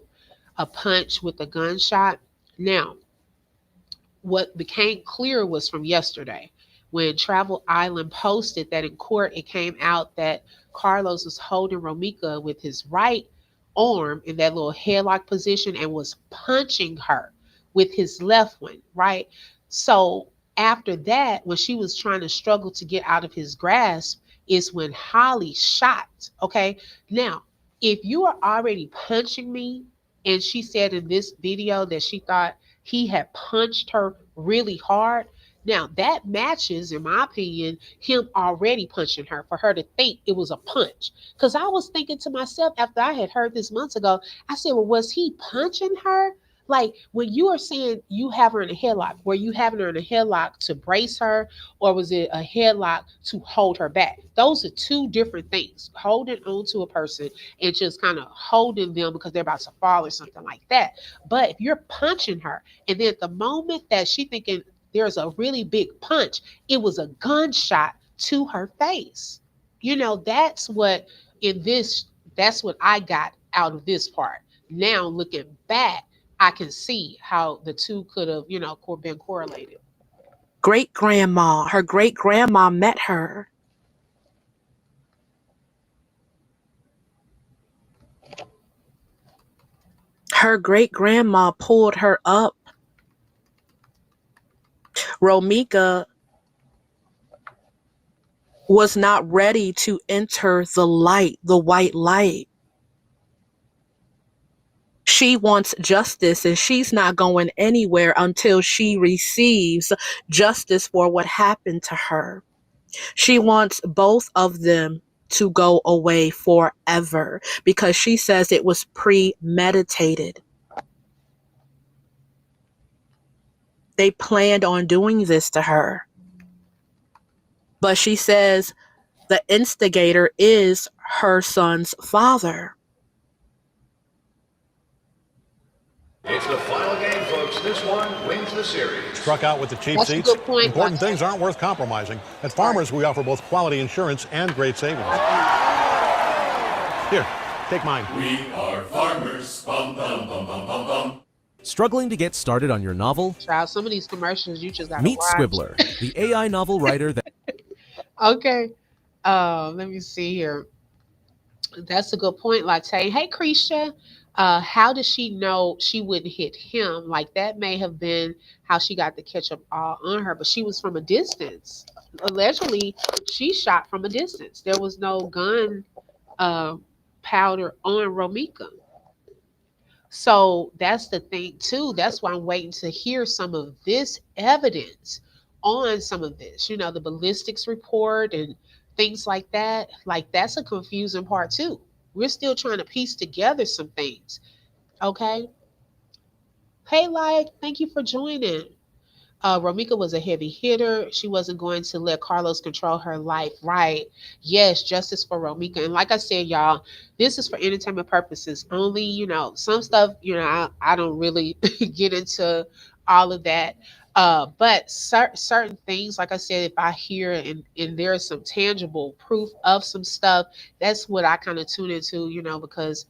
a punch with a gunshot? Now, what became clear was from yesterday when Travel Island posted that in court it came out that Carlos was holding Romeca with his right arm in that little headlock position and was punching her with his left one, right? So after that, when she was trying to struggle to get out of his grasp, is when Holly shot. Okay. Now, if you are already punching me, and she said in this video that she thought he had punched her really hard. Now, that matches, in my opinion, him already punching her for her to think it was a punch. Because I was thinking to myself after I had heard this months ago, I said, well, was he punching her? Like when you are saying you have her in a headlock, were you having her in a headlock to brace her, or was it a headlock to hold her back? Those are two different things. Holding on to a person and just kind of holding them because they're about to fall or something like that. But if you're punching her, and then at the moment that she thinking there's a really big punch, it was a gunshot to her face. That's what in this that's what I got out of this part. Now looking back, I can see how the two could have, been correlated. Great grandma, her great grandma met her. Her great grandma pulled her up. Romeca was not ready to enter the light, the white light. She wants justice and she's not going anywhere until she receives justice for what happened to her. She wants both of them to go away forever because she says it was premeditated. They planned on doing this to her. But she says the instigator is her son's father. It's the final game, folks. This one wins the series. Struck out with the cheap That's a seats. good point, Important Dr. things aren't worth compromising. At Farmers, we offer both quality insurance and great savings. Here, take mine. We are farmers. Bum, bum, bum, bum, bum, bum. Struggling to get started on your novel? Child, some of these commercials you just gotta Meet watch. Squibbler, the AI novel writer that Okay. Let me see here. That's a good point, Latte. Hey, Krisha. How does she know she wouldn't hit him? Like that may have been how she got the ketchup all on her, but she was from a distance. Allegedly, she shot from a distance. There was no gun uh, powder on Romeca. So that's the thing too. That's why I'm waiting to hear some of this evidence on some of this. The ballistics report and things like that. Like that's a confusing part too. We're still trying to piece together some things. Okay. Hey, like, thank you for joining. Romeca was a heavy hitter. She wasn't going to let Carlos control her life. Right. Yes, justice for Romeca. And like I said, y'all, this is for entertainment purposes only. Some stuff, I don't really get into all of that. But certain things, like I said, if I hear and there's some tangible proof of some stuff, that's what I kind of tune into, because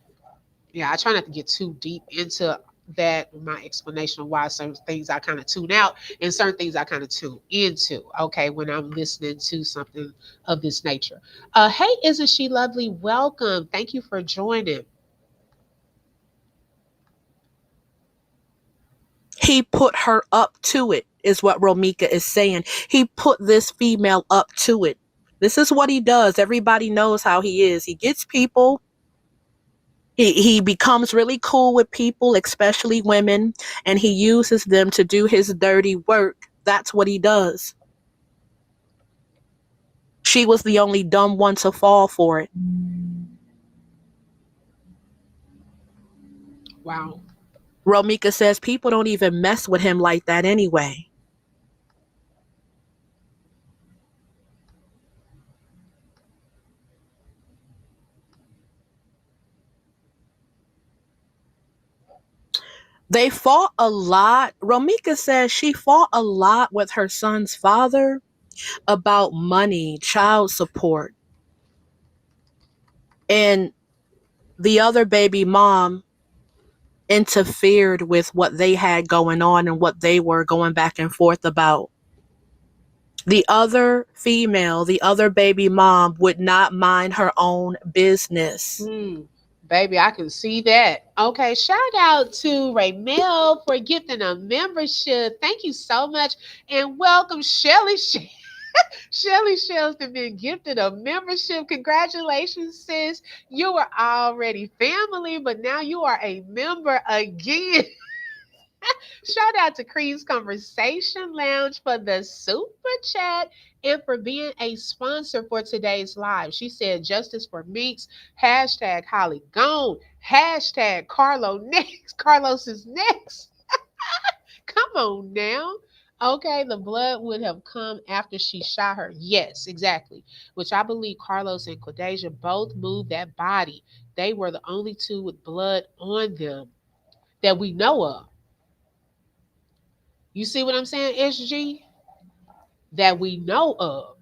yeah, I try not to get too deep into that my explanation of why certain things I kind of tune out and certain things I kind of tune into. Okay, when I'm listening to something of this nature. Hey, isn't she lovely? Welcome. Thank you for joining. He put her up to it, is what Romeca is saying. He put this female up to it. This is what he does. Everybody knows how he is. He gets people. He becomes really cool with people, especially women, and he uses them to do his dirty work. That's what he does. She was the only dumb one to fall for it. Wow. Romeca says people don't even mess with him like that anyway. They fought a lot. Romeca says she fought a lot with her son's father about money, child support. And the other baby mom interfered with what they had going on and what they were going back and forth about. The other female, the other baby mom would not mind her own business. Hmm. Baby, I can see that. Okay, shout out to Raymel for gifting a membership. Thank you so much. And welcome, Shelly. Shelly Shelton been gifted a membership. Congratulations, sis. You were already family, but now you are a member again. Shout out to Creed's Conversation Lounge for the super chat and for being a sponsor for today's live. She said, justice for Meeks, hashtag Holly gone, hashtag Carlo next. Carlos is next. Come on now. Okay, the blood would have come after she shot her. Yes, exactly. Which I believe Carlos and Cordesia both moved that body. They were the only two with blood on them that we know of. You see what I'm saying, SG? That we know of.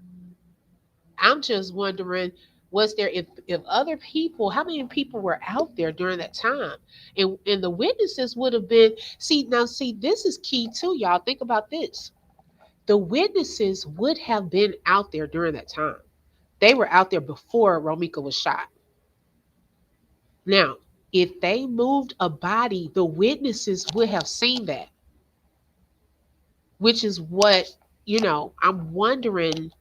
I'm just wondering, was there if other people, how many people were out there during that time? And the witnesses would have been see, this is key too, y'all. Think about this. The witnesses would have been out there during that time. They were out there before Romeca was shot. Now, if they moved a body, the witnesses would have seen that, which is what, I'm wondering,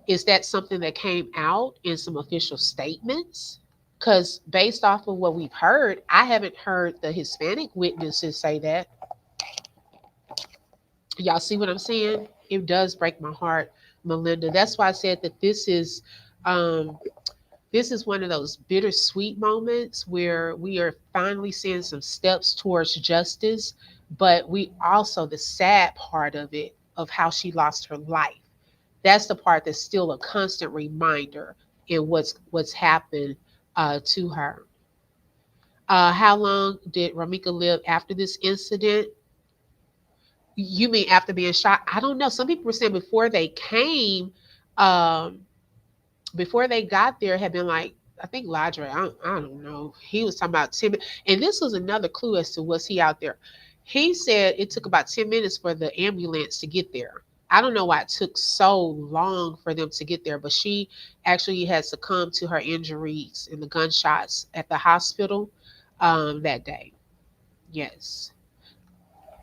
is that something that came out in some official statements? Because based off of what we've heard, I haven't heard the Hispanic witnesses say that. Y'all see what I'm saying? It does break my heart, Melinda. That's why I said that um, this is one of those bittersweet moments where we are finally seeing some steps towards justice, but we also the sad part of it of how she lost her life. That's the part that's still a constant reminder in what's happened to her. How long did Romeca live after this incident? You mean after being shot? I don't know. Some people were saying before they came, um, before they got there, had been like, I think Ladre, I don't know. He was talking about 10 minutes. And this was another clue as to was he out there. He said it took about 10 minutes for the ambulance to get there. I don't know why it took so long for them to get there, but she actually had succumbed to her injuries and the gunshots at the hospital that day. Yes.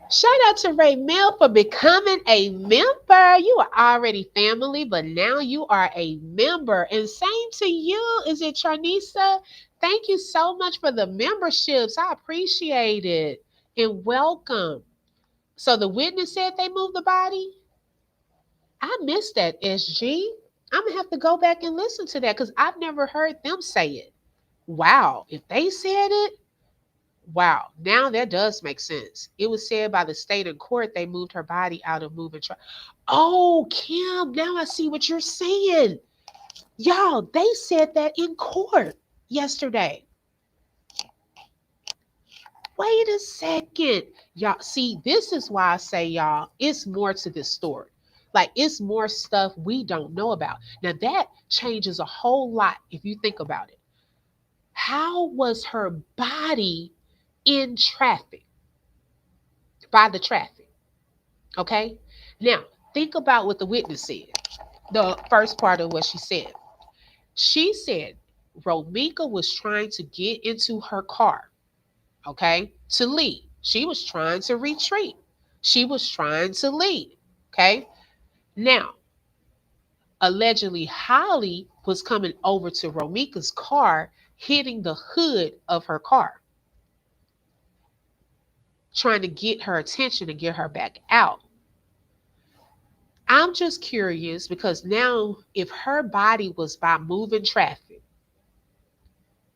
Shout out to Ray Mill for becoming a member. You are already family, but now you are a member. And same to you. Is it Charnisa? Thank you so much for the memberships. I appreciate it. And welcome. So the witness said they moved the body? I missed that, SG. I'm going to have to go back and listen to that because I've never heard them say it. Wow. If they said it, wow, now that does make sense. It was said by the state in court they moved her body out of moving truck. Oh, Kim, now I see what you're saying. Y'all, they said that in court yesterday. Wait a second. Y'all, see, this is why I say, y'all, it's more to this story. Like, it's more stuff we don't know about. Now, that changes a whole lot if you think about it. How was her body in traffic, by the traffic? Okay. Now, think about what the witness said. The first part of what she said. She said Romeca was trying to get into her car, okay, to leave. She was trying to retreat. She was trying to leave, okay. Now, allegedly, Holly was coming over to Romeca's car, hitting the hood of her car, trying to get her attention and get her back out. I'm just curious because now, if her body was by moving traffic,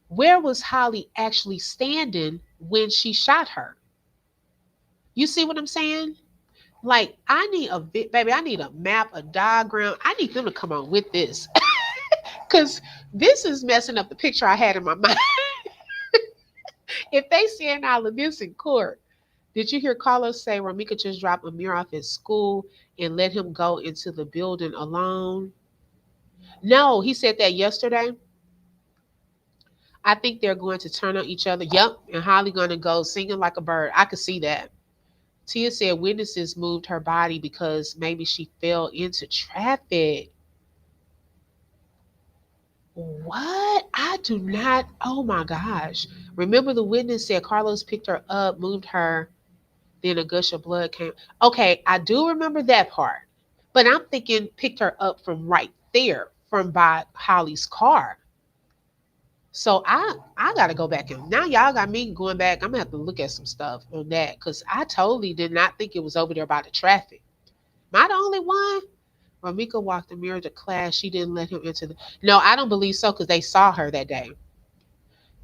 where was Holly actually standing when she shot her? You see what I'm saying? Like, I need baby, I need a map, a diagram. I need them to come on with this because this is messing up the picture I had in my mind. If they saying all of this in court, did you hear Carlos say Romeca just dropped Amir off at school and let him go into the building alone? No, he said that yesterday. I think they're going to turn on each other. Yep, and Holly going to go singing like a bird. I could see that. Tia said witnesses moved her body because maybe she fell into traffic. What? I do not. Oh my gosh. Remember the witness said Carlos picked her up, moved her, then a gush of blood came. Okay, I do remember that part. But I'm thinking picked her up from right there, from by Holly's car. So I gotta go back and now y'all got me going back. I'm gonna have to look at some stuff on that because I totally did not think it was over there by the traffic. Am I the only one? Romeca walked the mirror to class. She didn't let him into the. No, I don't believe so because they saw her that day.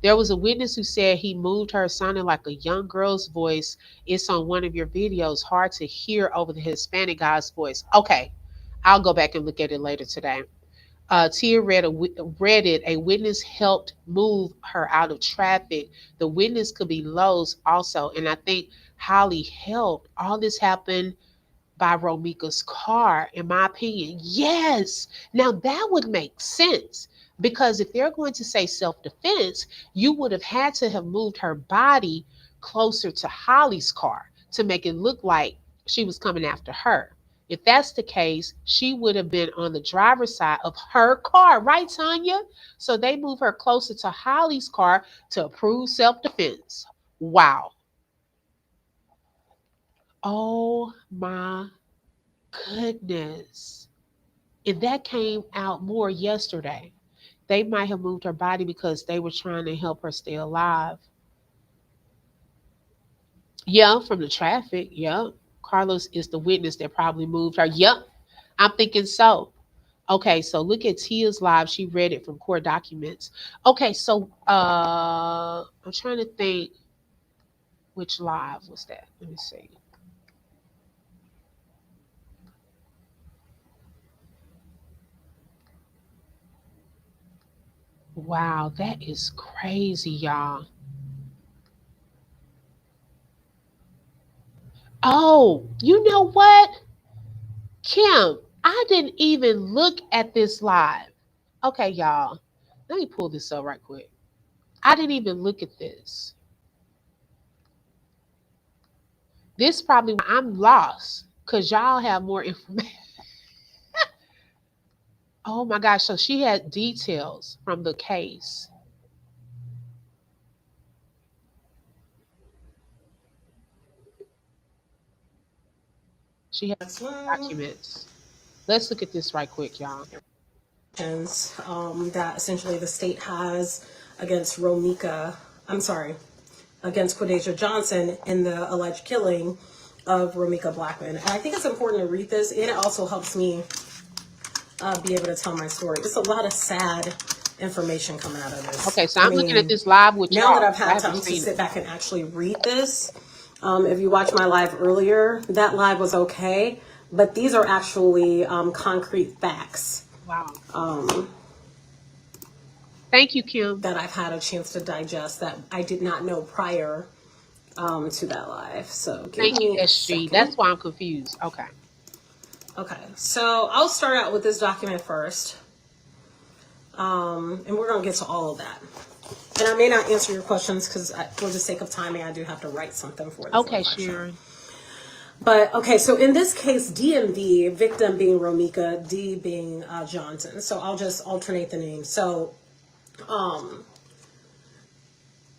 There was a witness who said he moved her, sounding like a young girl's voice. It's on one of your videos. Hard to hear over the Hispanic guy's voice. Okay, I'll go back and look at it later today. Tia read it. A witness helped move her out of traffic. The witness could be Lowe's also, and I think Holly helped. All this happened by Romeca's car, in my opinion. Yes. Now that would make sense because if they're going to say self-defense, you would have had to have moved her body closer to Holly's car to make it look like she was coming after her. If that's the case, she would have been on the driver's side of her car, right, Tanya? So they move her closer to Holly's car to prove self-defense. Wow. Oh my goodness. And that came out more yesterday. They might have moved her body because they were trying to help her stay alive. Yeah, from the traffic. Yep. Carlos is the witness that probably moved her. Yep. I'm thinking so. Okay, so look at Tia's live. She read it from court documents. Okay, so I'm trying to think which live was that. Let me see. Wow, that is crazy, y'all. Oh, you know what? Kim, I didn't even look at this live. Okay, y'all. Let me pull this up right quick. I didn't even look at this. This probably I'm lost because y'all have more information. Oh my gosh. So she had details from the case. She has Next one. documents. Let's look at this right quick, y'all. That essentially the state has against Romeca, I'm sorry, against Quadasia Johnson in the alleged killing of Romeca Blackman. And I think it's important to read this, and it also helps me be able to tell my story. It's a lot of sad information coming out of this. Okay, so I'm looking at this live with y'all. Now that I've had I time haven't to seen sit it. back and actually read this, if you watched my live earlier, that live was okay, but these are actually concrete facts. Wow. Thank you, Kim. That I've had a chance to digest that I did not know prior to that live. So Thank you, SG. That's why I'm confused. Okay. Okay, so I'll start out with this document first. And we're going to get to all of that. And I may not answer your questions because for the sake of timing, I do have to write something for this. Okay, Sharon. But, okay, so in this case, DMV, victim being Romeca, D being Johnson. So I'll just alternate the names. So,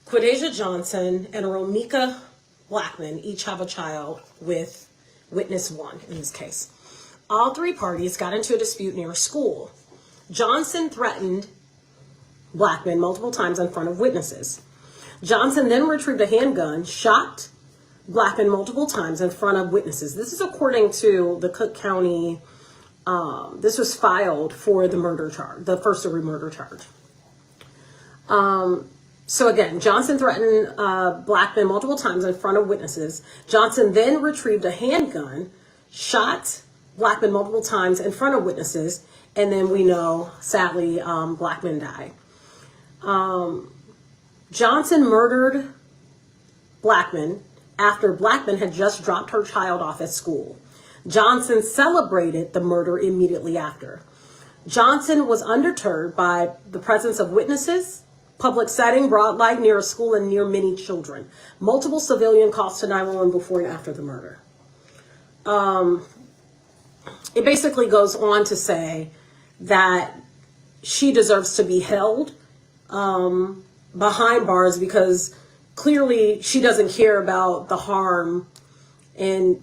Quadasia Johnson and Romeca Blackman each have a child with witness 1 in this case. All 3 parties got into a dispute near a school. Johnson threatened Blackman multiple times in front of witnesses. Johnson then retrieved a handgun, shot Blackman multiple times in front of witnesses. This is according to the Cook County, this was filed for the murder charge, the first degree murder charge. So again, Johnson threatened Blackman multiple times in front of witnesses. Johnson then retrieved a handgun, shot Blackman multiple times in front of witnesses, and then we know, sadly, Blackman died. Johnson murdered Blackman after Blackman had just dropped her child off at school. Johnson celebrated the murder immediately after. Johnson was undeterred by the presence of witnesses, public setting, broad light near a school, and near many children. Multiple civilian calls to 911 before and after the murder. It basically goes on to say that she deserves to be held behind bars because clearly she doesn't care about the harm, and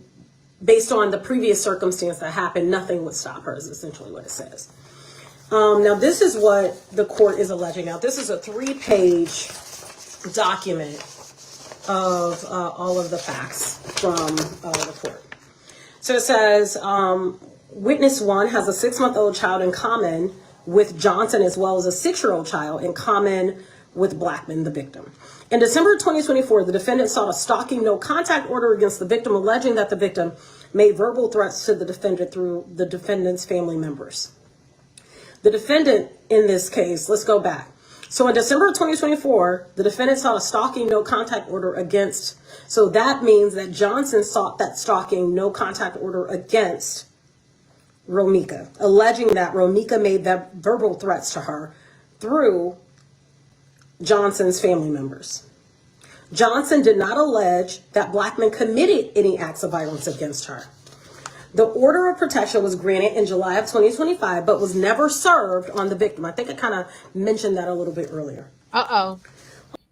based on the previous circumstance that happened, nothing would stop her is essentially what it says. Now this is what the court is alleging. Now this is a 3-page document of all of the facts from the court. So it says, witness 1 has a 6-month-old child in common with Johnson, as well as a 6-year-old child in common with Blackman, the victim. In December 2024, the defendant sought a stalking no contact order against the victim, alleging that the victim made verbal threats to the defendant through the defendant's family members. The defendant in this case, let's go back. So in December 2024, the defendant sought a stalking no contact order against, so that means that Johnson sought that stalking no contact order against Romeca, alleging that Romeca made that verbal threats to her through Johnson's family members. Johnson did not allege that Blackman committed any acts of violence against her. The order of protection was granted in July of 2025, but was never served on the victim. I think I kind of mentioned that a little bit earlier. Uh-oh.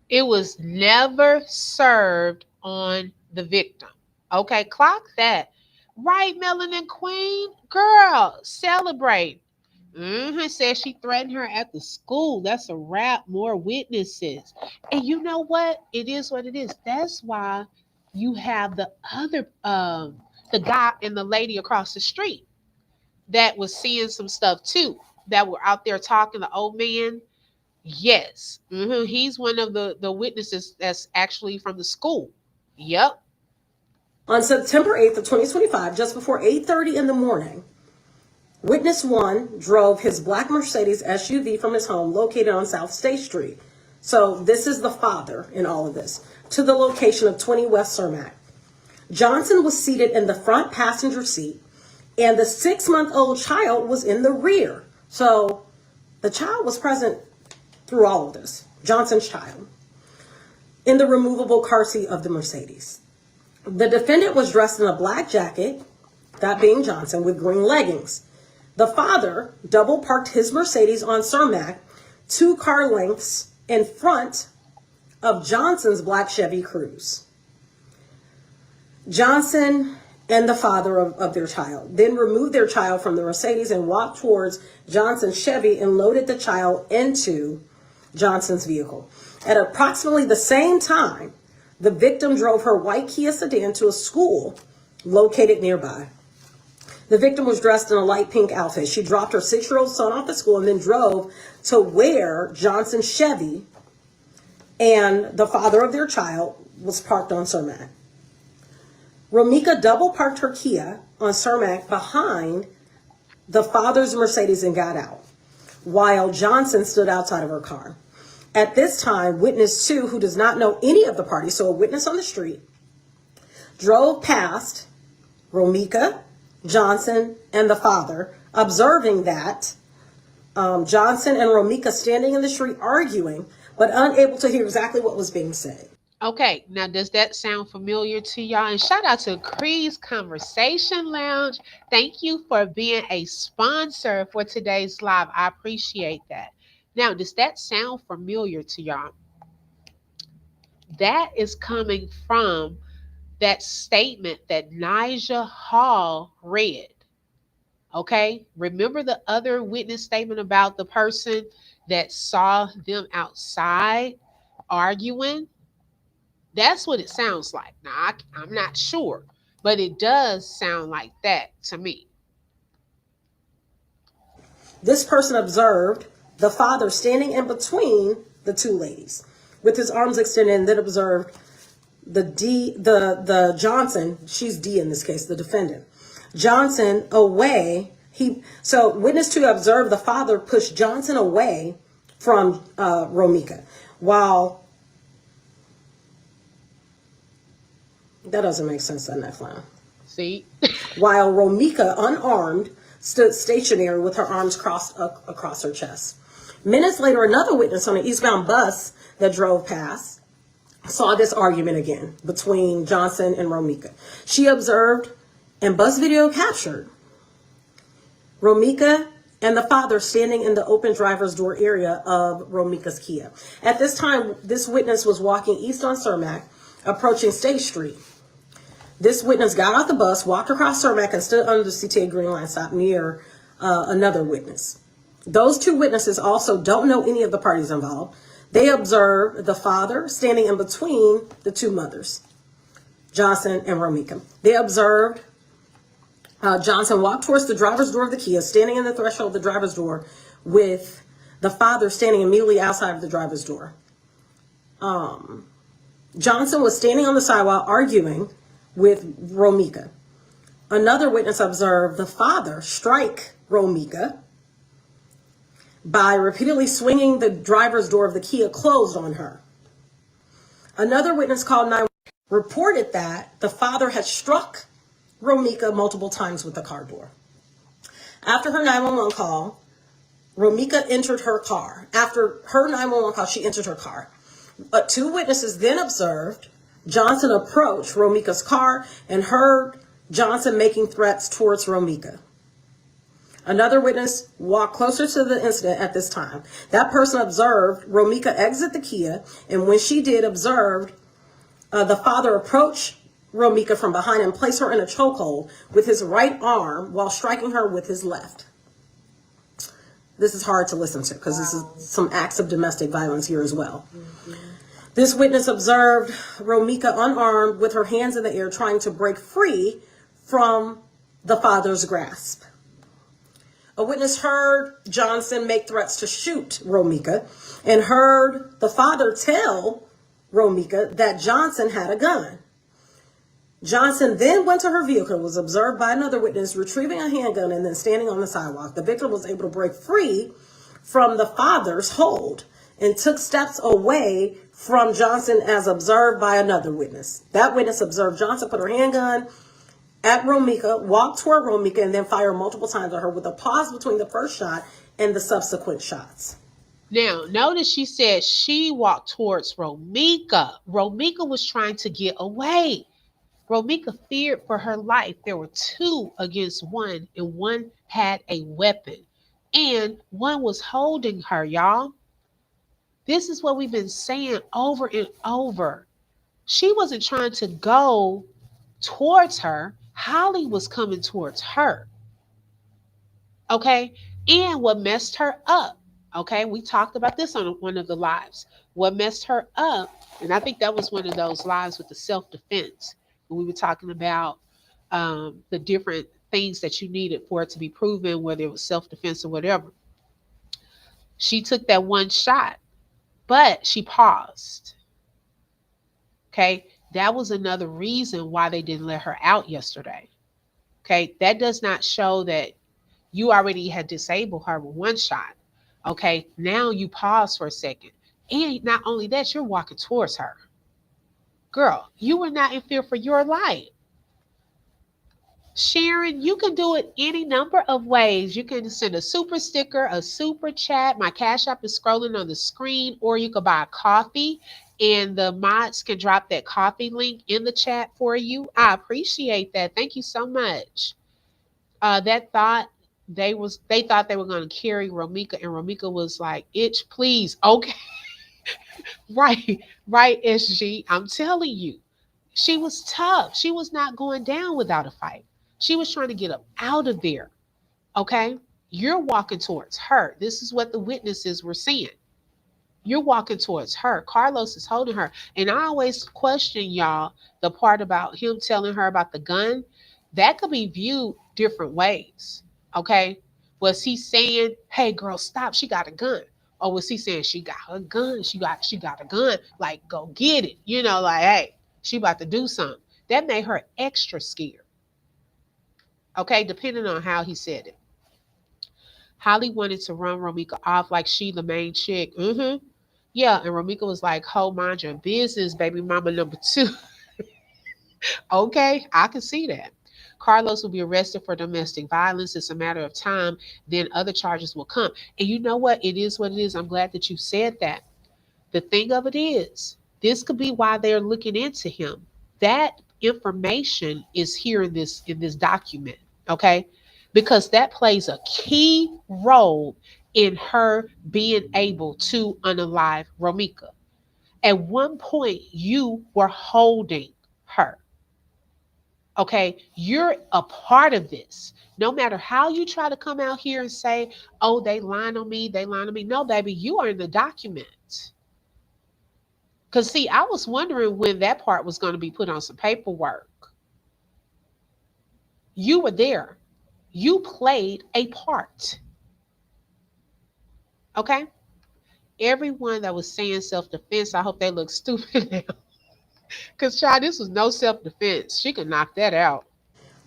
It was never served on the victim. Okay, clock that. Right, Melanin Queen? Girl, celebrate. Says she threatened her at the school. That's a wrap. More witnesses. And you know what? It is what it is. That's why you have the other, the guy and the lady across the street that was seeing some stuff too, that were out there talking, the old man. Yes. He's one of the witnesses that's actually from the school. Yep. On September 8th of 2025, just before 8:30 in the morning, witness 1 drove his black Mercedes SUV from his home located on South State Street. So this is the father in all of this, to the location of 20 West Cermak. Johnson was seated in the front passenger seat, and the 6-month-old child was in the rear. So the child was present through all of this, Johnson's child, in the removable car seat of the Mercedes. The defendant was dressed in a black jacket, that being Johnson, with green leggings. The father double parked his Mercedes on Cermak 2 car lengths in front of Johnson's black Chevy Cruze. Johnson and the father of their child, then removed their child from the Mercedes and walked towards Johnson's Chevy and loaded the child into Johnson's vehicle. At approximately the same time, the victim drove her white Kia sedan to a school located nearby. The victim was dressed in a light pink outfit. She dropped her 6-year-old son off at school and then drove to where Johnson's Chevy and the father of their child was parked on Cermak. Romeca double parked her Kia on Cermak behind the father's Mercedes and got out, while Johnson stood outside of her car. At this time, witness 2, who does not know any of the parties, so a witness on the street, drove past Romeca, Johnson, and the father, observing that Johnson and Romeca standing in the street arguing, but unable to hear exactly what was being said. Okay, now does that sound familiar to y'all? And shout out to Cree's Conversation Lounge. Thank you for being a sponsor for today's live. I appreciate that. Now, does that sound familiar to y'all? That is coming from that statement that Nigel Hall read. Okay, remember the other witness statement about the person that saw them outside arguing? That's what it sounds like. Now, I'm not sure, but it does sound like that to me. This person observed the father standing in between the two ladies with his arms extended, and then observed the Johnson, she's D in this case, the defendant, Johnson away. So witness 2 observed the father push Johnson away from Romeca, while that doesn't make sense on that file. See? While Romeca, unarmed, stood stationary with her arms crossed across her chest. Minutes later, another witness on an eastbound bus that drove past saw this argument again between Johnson and Romeca. She observed, and bus video captured, Romeca and the father standing in the open driver's door area of Romeca's Kia. At this time, this witness was walking east on Cermak, approaching State Street. This witness got off the bus, walked across Cermak, and stood under the CTA Green Line stop near another witness. Those 2 witnesses also don't know any of the parties involved. They observed the father standing in between the 2 mothers, Johnson and Romeca. They observed Johnson walk towards the driver's door of the Kia, standing in the threshold of the driver's door with the father standing immediately outside of the driver's door. Johnson was standing on the sidewalk arguing with Romeca. Another witness observed the father strike Romeca by repeatedly swinging the driver's door of the Kia closed on her. Another witness called 911 reported that the father had struck Romeca multiple times with the car door. After her 911 call, Romeca entered her car. After her 911 call, she entered her car. But 2 witnesses then observed Johnson approach Romeca's car and heard Johnson making threats towards Romeca. Another witness walked closer to the incident at this time. That person observed Romeca exit the Kia, and when she did, observed the father approach Romeca from behind and place her in a chokehold with his right arm while striking her with his left. This is hard to listen to because this is some acts of domestic violence here as well. Mm-hmm. This witness observed Romeca unarmed with her hands in the air trying to break free from the father's grasp. A witness heard Johnson make threats to shoot Romeca and heard the father tell Romeca that Johnson had a gun. Johnson then went to her vehicle, was observed by another witness retrieving a handgun and then standing on the sidewalk. The victim was able to break free from the father's hold and took steps away from Johnson as observed by another witness. That witness observed Johnson put her handgun at Romeca, walked toward Romeca, and then fired multiple times at her with a pause between the first shot and the subsequent shots. Now, notice she said she walked towards Romeca. Romeca was trying to get away. Romeca feared for her life. There were 2 against 1, and 1 had a weapon. And 1 was holding her, y'all. This is what we've been saying over and over. She wasn't trying to go towards her. Holly was coming towards her. Okay. And what messed her up, okay, we talked about this on one of the lives. What messed her up, and I think that was one of those lives with the self defense, when we were talking about the different things that you needed for it to be proven, whether it was self defense or whatever. She took that one shot, but she paused. Okay. That was another reason why they didn't let her out yesterday. Okay. That does not show that you already had disabled her with one shot. Okay, now you pause for a second. And not only that, you're walking towards her. Girl, you were not in fear for your life. Sharon, you can do it any number of ways. You can send a super sticker, a super chat. My Cash App is scrolling on the screen, or you could buy a coffee and the mods can drop that coffee link in the chat for you. I appreciate that. Thank you so much. That thought they thought they were going to carry Romeca, and Romeca was like, "Itch, please, okay, right, right." SG, I'm telling you, she was tough. She was not going down without a fight. She was trying to get up out of there. Okay, you're walking towards her. This is what the witnesses were seeing. You're walking towards her. Carlos is holding her. And I always question y'all the part about him telling her about the gun. That could be viewed different ways. Okay. Was he saying, hey girl, stop, she got a gun? Or was he saying she got her gun? She got a gun. Like, go get it. Like, hey, she about to do something. That made her extra scared. Okay, depending on how he said it. Holly wanted to run Romeca off like she the main chick. Mm-hmm. Yeah, and Romeca was like, "Ho, mind your business, baby mama number two." Okay, I can see that. Carlos will be arrested for domestic violence. It's a matter of time. Then other charges will come. And you know what? It is what it is. I'm glad that you said that. The thing of it is, this could be why they're looking into him. That information is here in this document, okay? Because that plays a key role in her being able to unalive Romeca. At one point, you were holding her. Okay, you're a part of this. No matter how you try to come out here and say, oh, they lying on me, they lying on me. No, baby, you are in the document. Because, see, I was wondering when that part was going to be put on some paperwork. You were there. You played a part. Okay? Everyone that was saying self defense, I hope they look stupid now. Because, child, this was no self defense. She could knock that out.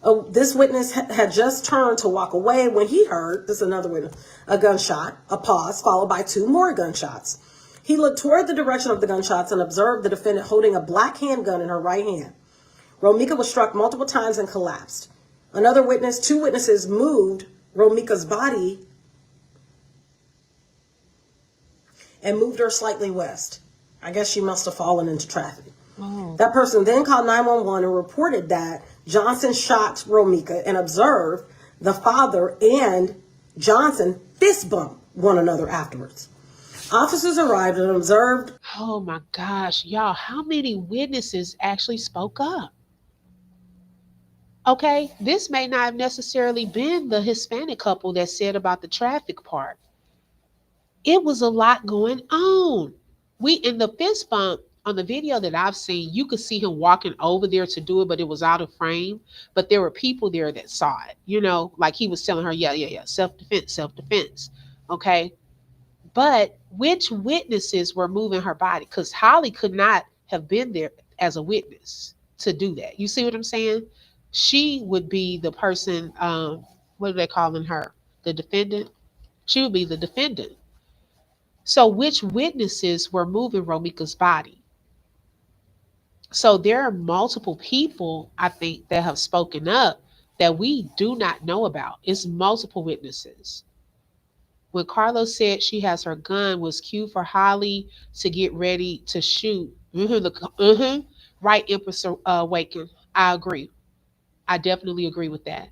Oh, this witness had just turned to walk away when he heard, this is another witness, a gunshot, a pause, followed by two more gunshots. He looked toward the direction of the gunshots and observed the defendant holding a black handgun in her right hand. Romeca was struck multiple times and collapsed. Two witnesses moved Romeca's body and moved her slightly west. I guess she must have fallen into traffic. Oh. That person then called 911 and reported that Johnson shot Romeca and observed the father and Johnson fist bump one another afterwards. Officers arrived and observed. Oh my gosh, y'all, how many witnesses actually spoke up? Okay, this may not have necessarily been the Hispanic couple that said about the traffic part. It was a lot going on. We in the fist bump on the video that I've seen, you could see him walking over there to do it, but it was out of frame. But there were people there that saw it, like he was telling her, yeah, self defense, self defense. Okay. But which witnesses were moving her body? Because Holly could not have been there as a witness to do that. You see what I'm saying? She would be the person, what are they calling her? The defendant? She would be the defendant. So which witnesses were moving Romeca's body? So there are multiple people, I think, that have spoken up that we do not know about. It's multiple witnesses. When Carlos said she has her gun was cue for Holly to get ready to shoot. Right, Empress Awaken. I agree. I definitely agree with that.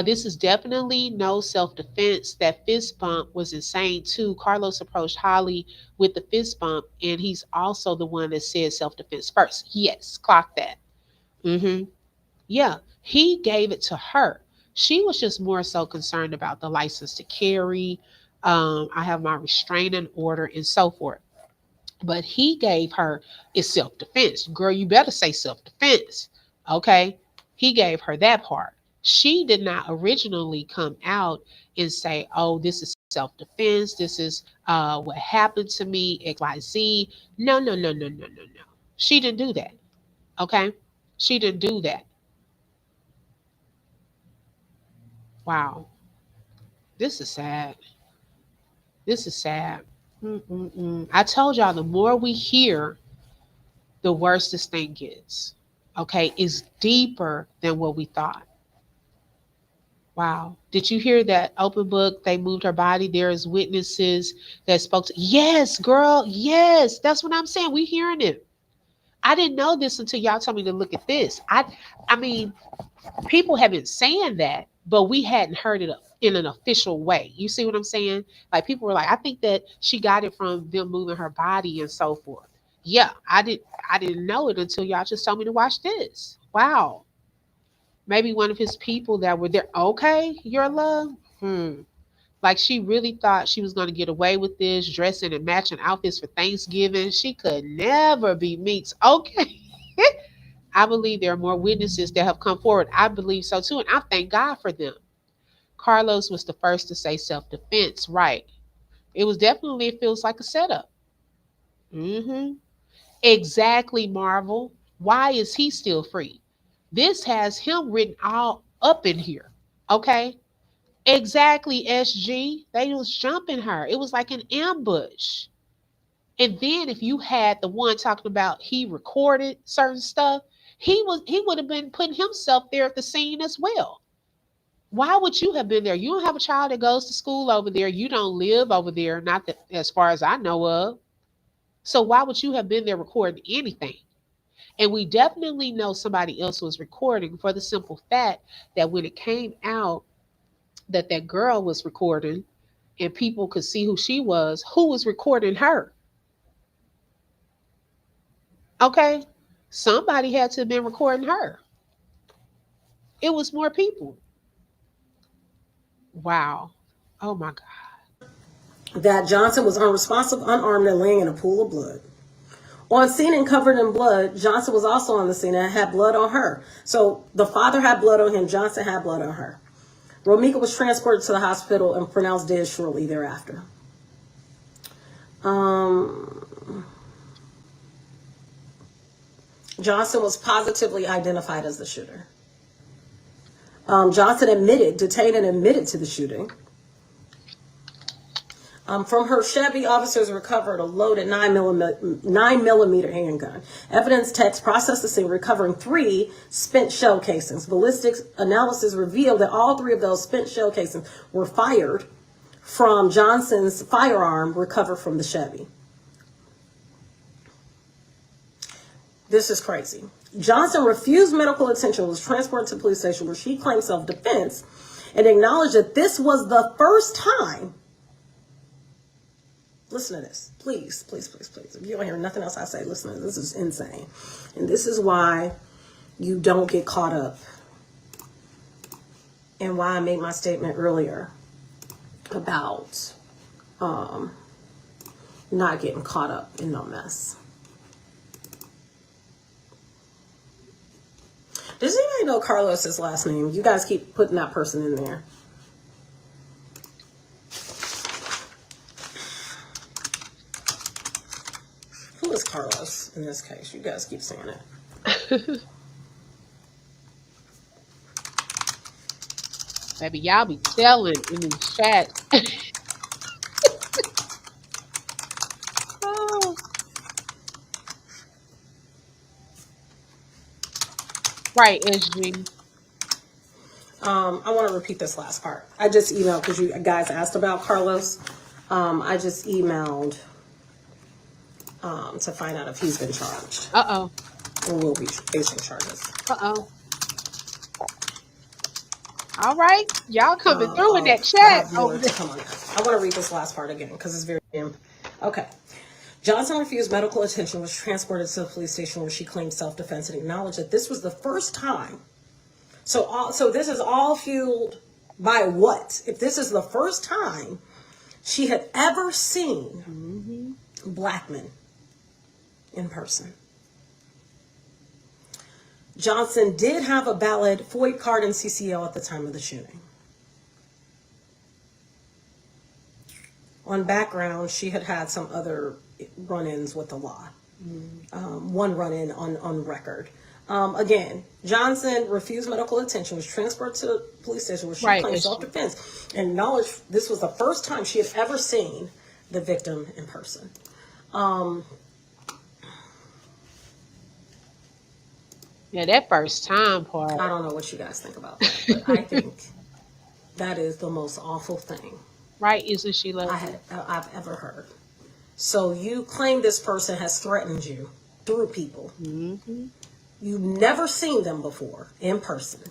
This is definitely no self-defense. That fist bump was insane too. Carlos approached Holly with the fist bump, and he's also the one that said self-defense first. Yes, clock that. Mm-hmm. Yeah, he gave it to her. She was just more so concerned about the license to carry. I have my restraining order and so forth. But he gave her is self defense. Girl, you better say self defense. Okay. He gave her that part. She did not originally come out and say, oh, this is self defense. This is what happened to me, XYZ. No, no, no, no, no, no, no. She didn't do that. Okay. She didn't do that. Wow. This is sad. This is sad. Mm-mm-mm. I told y'all the more we hear, the worse this thing gets. Okay, it's deeper than what we thought. Wow. Did you hear that open book? They moved her body. There is witnesses that spoke to. Yes, girl. Yes, that's what I'm saying. We hearing it. I didn't know this until y'all told me to look at this. I mean, people have been saying that, but we hadn't heard it in an official way. You see what I'm saying? Like people were like, I think that she got it from them moving her body and so forth. Yeah, I didn't know it until y'all just told me to watch this. Wow. Maybe one of his people that were there. Okay, your love. Like she really thought she was going to get away with this, dressing and matching outfits for Thanksgiving. She could never be Meeks. Okay. I believe there are more witnesses that have come forward. I believe so too, and I thank God for them. Carlos was the first to say self-defense, right? It was definitely, it feels like a setup. hmm Exactly, Marvel. Why is he still free? This has him written all up in here. Okay? Exactly, SG. They was jumping her. It was like an ambush. And then if you had the one talking about he recorded certain stuff, he would have been putting himself there at the scene as well. Why would you have been there? You don't have a child that goes to school over there. You don't live over there, not that as far as I know of. So why would you have been there recording anything? And we definitely know somebody else was recording for the simple fact that when it came out that that girl was recording and people could see who was recording her? Okay? Somebody had to have been recording her. It was more people. Wow. Oh my God. That Johnson was unresponsive, unarmed, and laying in a pool of blood. On scene and covered in blood, Johnson was also on the scene and had blood on her. So the father had blood on him, Johnson had blood on her. Romeca was transported to the hospital and pronounced dead shortly thereafter. Johnson was positively identified as the shooter. Johnson detained and admitted to the shooting. From her Chevy, officers recovered a loaded 9mm handgun. Evidence techs processed the scene, recovering 3 spent shell casings. Ballistics analysis revealed that all 3 of those spent shell casings were fired from Johnson's firearm recovered from the Chevy. This is crazy. Johnson refused medical attention, was transported to the police station where she claimed self-defense and acknowledged that this was the first time. Listen to this. Please, please, please, please. If you don't hear nothing else I say, listen to this. This is insane. And this is why you don't get caught up. And why I made my statement earlier about not getting caught up in no mess. Does anybody know Carlos's last name? You guys keep putting that person in there. Who is Carlos in this case? You guys keep saying it. Baby, y'all be telling in the chat. Oh, right, SG. I want to repeat this last part. I just emailed because you guys asked about Carlos. I just emailed to find out if he's been charged Uh-oh. or will be facing charges. Uh-oh. All right. Y'all coming through in that chat over there. Come on. I want to read this last part again because it's very okay. Johnson refused medical attention, was transported to the police station where she claimed self-defense and acknowledged that this was the first time So this is all fueled by what? If this is the first time she had ever seen black men in person. Johnson did have a valid FOID card and CCL at the time of the shooting. On background, she had had some other run-ins with the law. One run-in on record. Again, Johnson refused medical attention, was transferred to the police station where she Right. claimed self-defense and acknowledged this was the first time she had ever seen the victim in person. Yeah, that first time part. I don't know what you guys think about that, but I think that is the most awful thing Right? Isn't she lovely? I've ever heard. So you claim this person has threatened you through people. You've never seen them before in person.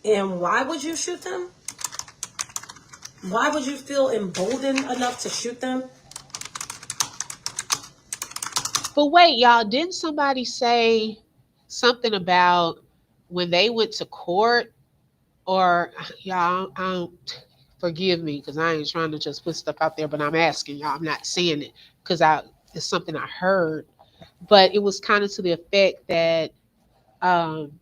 And why would you shoot them? Why would you feel emboldened enough to shoot them? But wait, y'all, didn't somebody say something about when they went to court? Or y'all, I don't, forgive me because I ain't trying to just put stuff out there, but I'm asking y'all. I'm not saying it because it's something I heard, but it was kind of to the effect that um,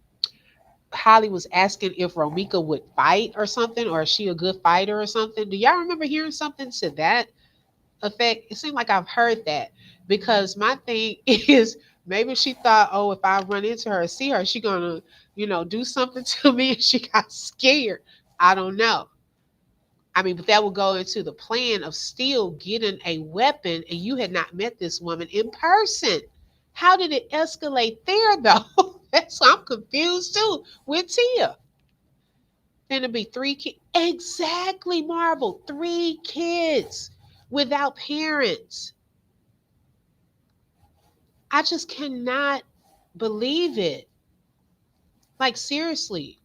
Holly was asking if Romeca would fight or something, or is she a good fighter or something. Do y'all remember hearing something to that effect? It seemed like I've heard that because my thing is maybe she thought, oh, if I run into her or see her, she gonna, do something to me and she got scared. I don't know. I mean, but that would go into the plan of still getting a weapon and you had not met this woman in person. How did it escalate there though? I'm confused too with Tia. Gonna be 3 kids. Exactly, Marvel. 3 kids without parents. I just cannot believe it. Like seriously.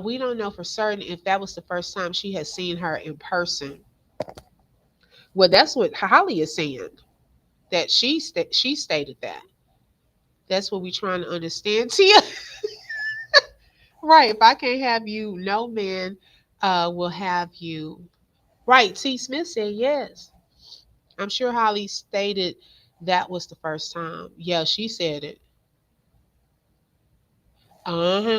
We don't know for certain if that was the first time she had seen her in person. Well, that's what Holly is saying. That she stated that. That's what we're trying to understand. Tia, right? If I can't have you, no man will have you. Right? T. Smith said yes. I'm sure Holly stated that was the first time. Yeah, she said it.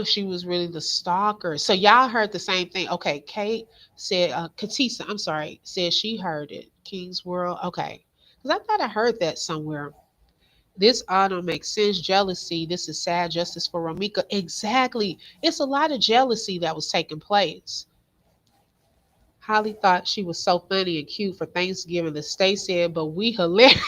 She was really the stalker. So y'all heard the same thing. Okay, Kate said, Katisa, I'm sorry, said she heard it. King's World. Okay. Because I thought I heard that somewhere. This autumn makes sense. Jealousy. This is sad justice for Romeca. Exactly. It's a lot of jealousy that was taking place. Holly thought she was so funny and cute for Thanksgiving. The Stay said, but we hilarious.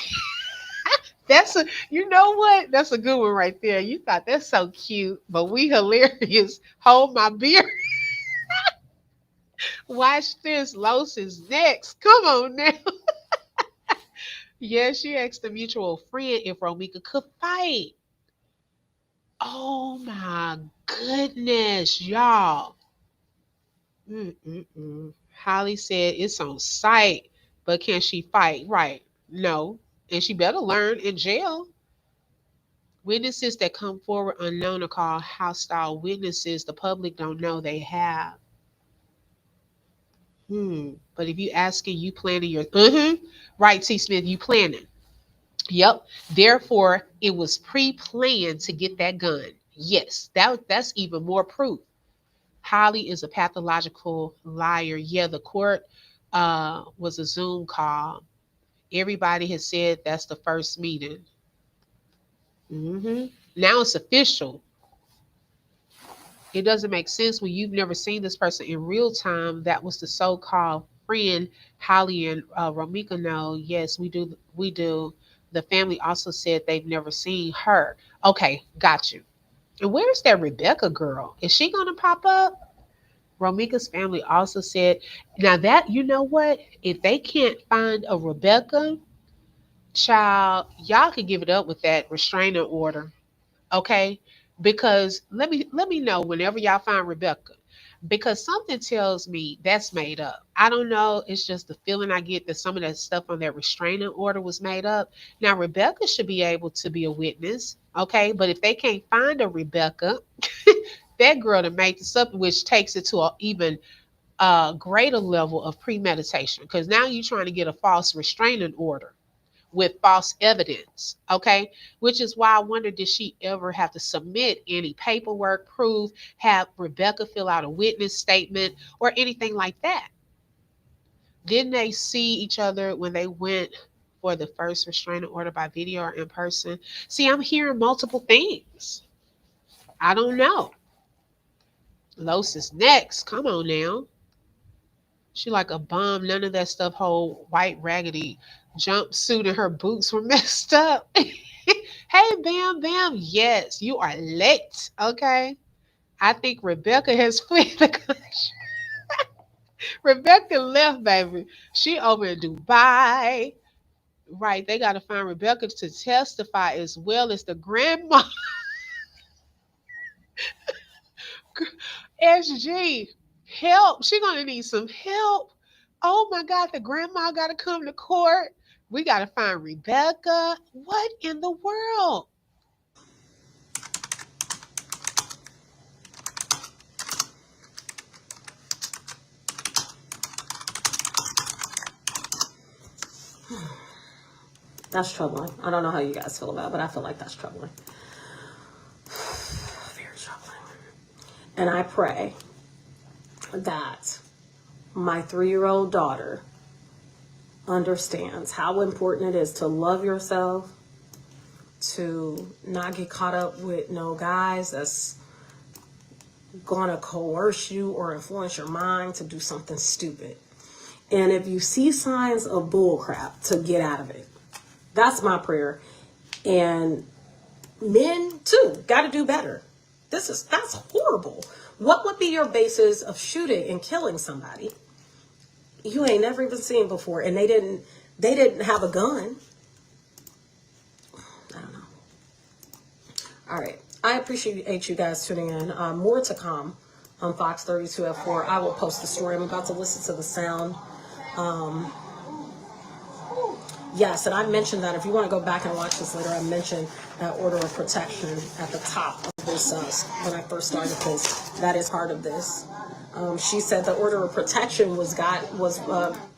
You know what? That's a good one right there. You thought that's so cute, but we hilarious. Hold my beer. Watch this. Los is next. Come on now. Yeah, she asked a mutual friend if Romeca could fight. Oh my goodness, y'all. Mm-mm-mm. Holly said it's on site, but can she fight? Right. No. And she better learn in jail. Witnesses that come forward unknown are called hostile witnesses. The public don't know they have. But if you asking, you planning your right, T. Smith, you planning. Yep. Therefore, it was pre-planned to get that gun. Yes, that's even more proof. Holly is a pathological liar. Yeah, the court was a Zoom call. Everybody has said that's the first meeting. Now it's official. It doesn't make sense when you've never seen this person in real time. That was the so-called friend Holly and Romeca know. Yes, we do. We do. The family also said they've never seen her. Okay, got you. And where's that Rebecca girl? Is she gonna pop up? Romeca's family also said, now that you know what? If they can't find a Rebecca, child, y'all can give it up with that restraining order. Okay, because let me know whenever y'all find Rebecca, because something tells me that's made up. I don't know, it's just the feeling I get that some of that stuff on that restraining order was made up. Now Rebecca should be able to be a witness, okay, but if they can't find a Rebecca, That girl that made this up, which takes it to a even greater level of premeditation, because now you're trying to get a false restraining order with false evidence. Okay. Which is why I wonder, did she ever have to submit any paperwork, proof, have Rebecca fill out a witness statement or anything like that? Didn't they see each other when they went for the first restraining order by video or in person? See, I'm hearing multiple things. I don't know. Los is next. Come on now. She like a bum. None of that stuff. Whole white raggedy jumpsuit and her boots were messed up. Hey, Bam Bam. Yes, you are late. Okay. I think Rebecca has fled the country. Rebecca left, baby. She over in Dubai. Right. They got to find Rebecca to testify as well as the grandma. SG. Help. She going to need some help. Oh my God. The grandma got to come to court. We got to find Rebecca. What in the world? That's troubling. I don't know how you guys feel about it, but I feel like that's troubling. Very troubling. And I pray that my 3-year-old daughter understands how important it is to love yourself, to not get caught up with no guys that's gonna coerce you or influence your mind to do something stupid. And if you see signs of bullcrap, to get out of it. That's my prayer. And men too got to do better. That's horrible. What would be your basis of shooting and killing somebody you ain't never even seen before, and they didn't have a gun? I don't know. All right. I appreciate you guys tuning in. More to come on Fox 32 at 4. I will post the story. I'm about to listen to the sound. Yes, and I mentioned that if you want to go back and watch this later, I mentioned that order of protection at the top of this when I first started this. That is part of this. She said the order of protection was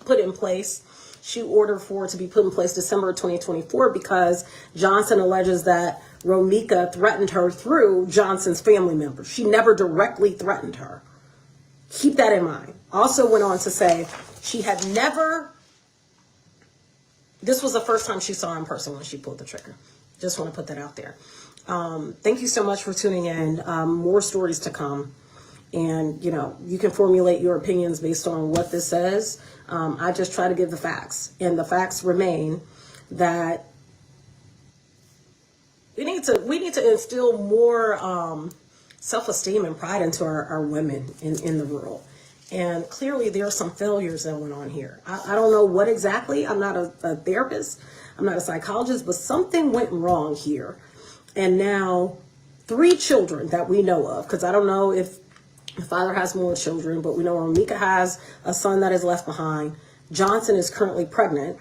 put in place. She ordered for it to be put in place December 2024 because Johnson alleges that Romeca threatened her through Johnson's family members. She never directly threatened her. Keep that in mind. Also went on to say she had never... This was the first time she saw her in person when she pulled the trigger. Just want to put that out there. Thank you so much for tuning in. More stories to come. And, you can formulate your opinions based on what this says. I just try to give the facts. And the facts remain that we need to instill more self-esteem and pride into our women in the world. And clearly there are some failures that went on here. I don't know what exactly. I'm not a therapist. I'm not a psychologist, but something went wrong here. And now 3 children that we know of, because I don't know if the father has more children, but we know Romeca has a son that is left behind. Johnson is currently pregnant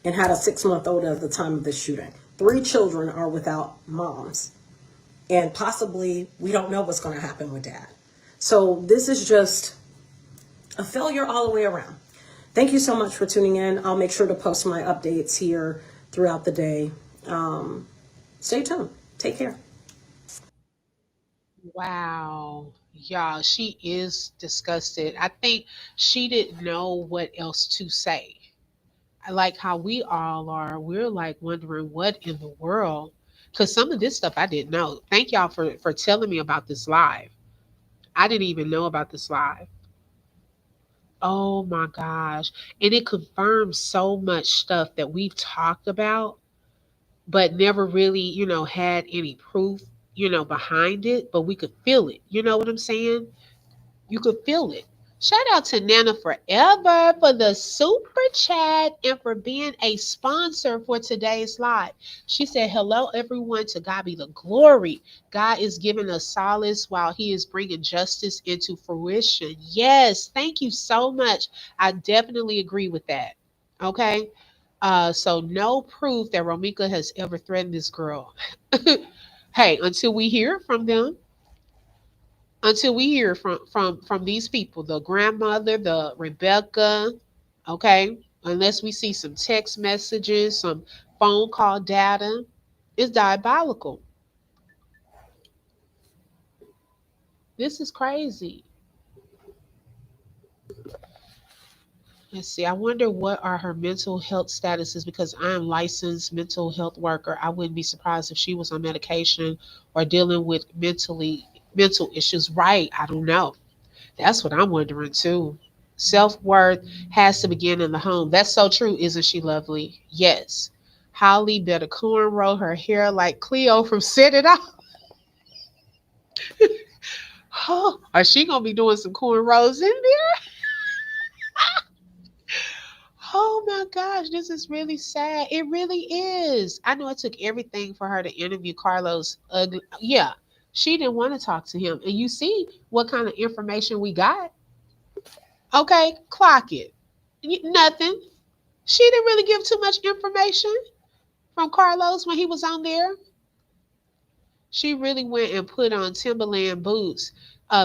and had a 6-month-old at the time of this shooting. 3 children are without moms. And possibly we don't know what's going to happen with dad. So this is just a failure all the way around. Thank you so much for tuning in. I'll make sure to post my updates here throughout the day. Stay tuned. Take care. Wow. Y'all, she is disgusted. I think she didn't know what else to say. I like how we all are. We're like wondering what in the world. Because some of this stuff I didn't know. Thank y'all for telling me about this live. I didn't even know about this live. Oh my gosh. And it confirms so much stuff that we've talked about, but never really, had any proof, behind it, but we could feel it. You know what I'm saying? You could feel it. Shout out to Nana Forever for the super chat and for being a sponsor for today's live. She said, hello, everyone. To God be the glory. God is giving us solace while he is bringing justice into fruition. Yes, thank you so much. I definitely agree with that. Okay. So no proof that Romeca has ever threatened this girl. Hey, until we hear from them, until we hear from these people, the grandmother, the Rebecca, okay? Unless we see some text messages, some phone call data, it's diabolical. This is crazy. Let's see. I wonder what are her mental health statuses because I am licensed mental health worker. I wouldn't be surprised if she was on medication or dealing with mental issues. Right. I don't know. That's what I'm wondering too. Self worth has to begin in the home. That's so true. Isn't she lovely? Yes. Holly better cornrow her hair like Cleo from Set It Off. Oh, is she gonna be doing some cornrows in there? Oh my gosh, this is really sad. It really is. I know it took everything for her to interview Carlos. Ugly. Yeah, she didn't want to talk to him. And you see what kind of information we got. Okay, clock it. Nothing. She didn't really give too much information from Carlos when he was on there. She really went and put on Timberland boots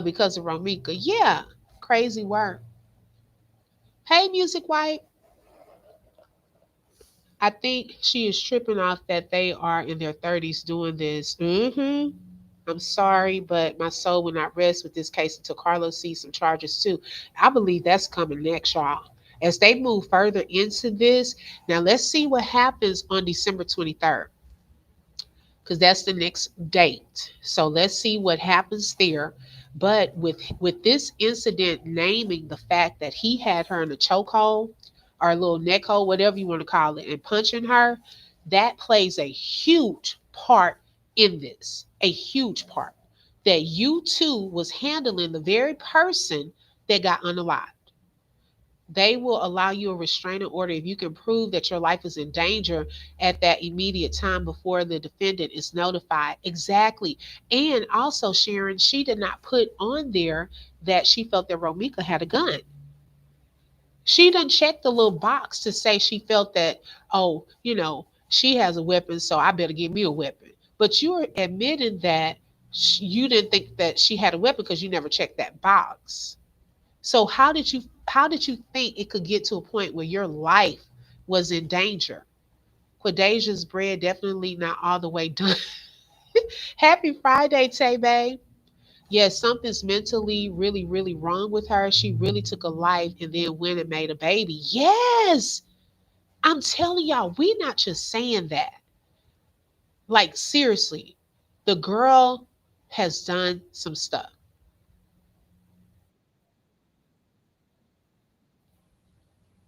because of Romeca. Yeah, crazy work. Hey, Music White. I think she is tripping off that they are in their 30s doing this. I'm sorry, but my soul will not rest with this case until Carlos sees some charges too. I believe that's coming next, y'all. As they move further into this, now let's see what happens on December 23rd, because that's the next date. So let's see what happens there. But with this incident naming the fact that he had her in a chokehold or a little neck hold, whatever you want to call it, and punching her, that plays a huge part in this. A huge part. That you too was handling the very person that got unalived. They will allow you a restraining order if you can prove that your life is in danger at that immediate time before the defendant is notified. Exactly. And also, Sharon, she did not put on there that she felt that Romeca had a gun. She didn't check the little box to say she felt that, oh, she has a weapon, so I better give me a weapon. But you're admitting that you didn't think that she had a weapon because you never checked that box. So how did you think it could get to a point where your life was in danger? Quadacia's bread definitely not all the way done. Happy Friday, Tay Bay. Yes, something's mentally really, really wrong with her. She really took a life and then went and made a baby. Yes, I'm telling y'all, we're not just saying that. Like, seriously, the girl has done some stuff.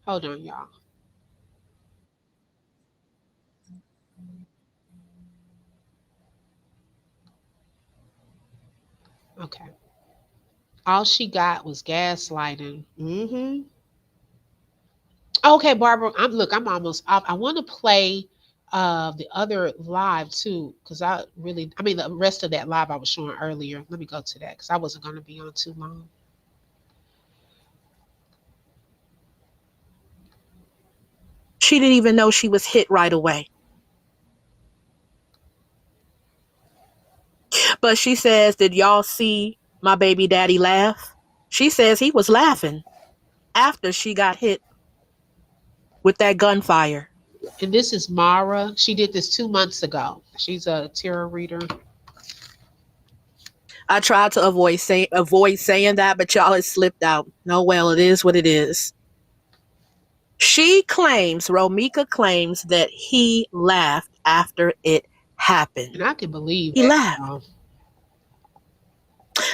Hold on, y'all. Okay. All she got was gaslighting. Okay, Barbara. I'm almost up. I want to play the other live too, because I mean the rest of that live I was showing earlier. Let me go to that because I wasn't gonna be on too long. She didn't even know she was hit right away. But she says, did y'all see my baby daddy laugh? She says he was laughing after she got hit with that gunfire. And this is Mara. She did this 2 months ago. She's a tarot reader. I tried to avoid saying that, but y'all it slipped out. No, well, it is what it is. Romeca claims that he laughed after it And happened. I can believe He that. laughed.